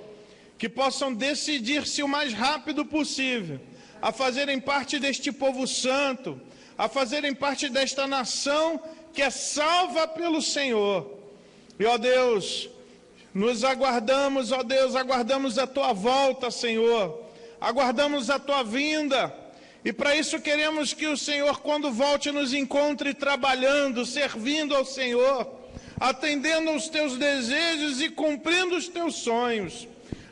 que possam decidir-se o mais rápido possível a fazerem parte deste povo santo, a fazerem parte desta nação que é salva pelo Senhor. E, ó Deus, nos aguardamos, ó Deus, aguardamos a Tua volta, Senhor, aguardamos a Tua vinda. E para isso queremos que o Senhor, quando volte, nos encontre trabalhando, servindo ao Senhor, atendendo aos Teus desejos e cumprindo os Teus sonhos.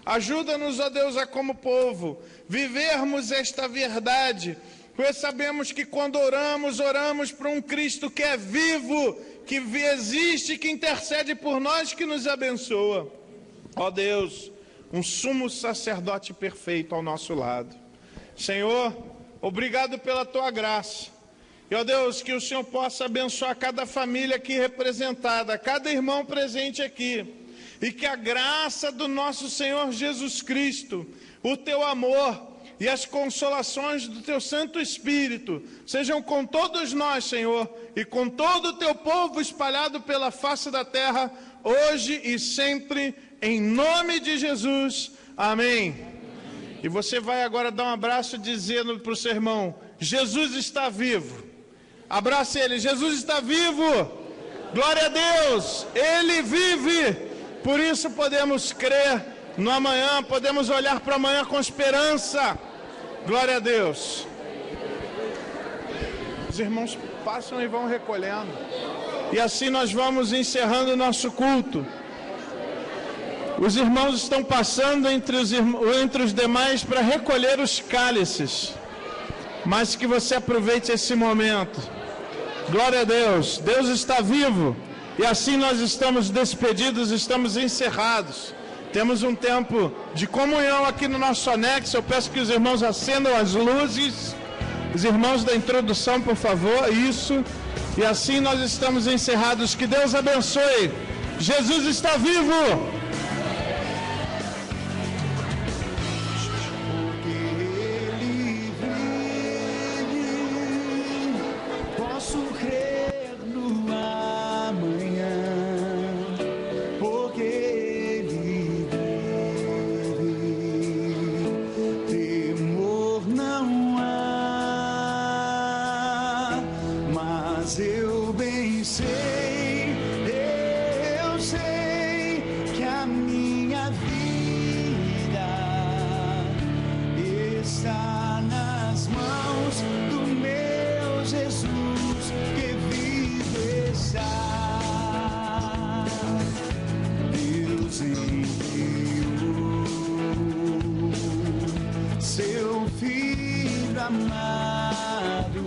Ajuda-nos, ó Deus, a como povo vivermos esta verdade, pois sabemos que quando oramos, oramos para um Cristo que é vivo, que existe, que intercede por nós, que nos abençoa. Ó Deus, um sumo sacerdote perfeito ao nosso lado. Senhor, obrigado pela tua graça. E, ó Deus, que o Senhor possa abençoar cada família aqui representada, cada irmão presente aqui. E que a graça do nosso Senhor Jesus Cristo, o teu amor e as consolações do teu Santo Espírito sejam com todos nós, Senhor, e com todo o teu povo espalhado pela face da terra, hoje e sempre, em nome de Jesus. Amém. E você vai agora dar um abraço dizendo para o seu irmão: Jesus está vivo. Abrace ele: Jesus está vivo. Glória a Deus, ele vive. Por isso podemos crer no amanhã, podemos olhar para amanhã com esperança. Glória a Deus. Os irmãos passam e vão recolhendo. E assim nós vamos encerrando o nosso culto. Os irmãos estão passando entre os demais para recolher os cálices. Mas que você aproveite esse momento. Glória a Deus. Deus está vivo. E assim nós estamos despedidos, estamos encerrados. Temos um tempo de comunhão aqui no nosso anexo. Eu peço que os irmãos acendam as luzes. Os irmãos da introdução, por favor. Isso. E assim nós estamos encerrados. Que Deus abençoe. Jesus está vivo. Seu filho amado.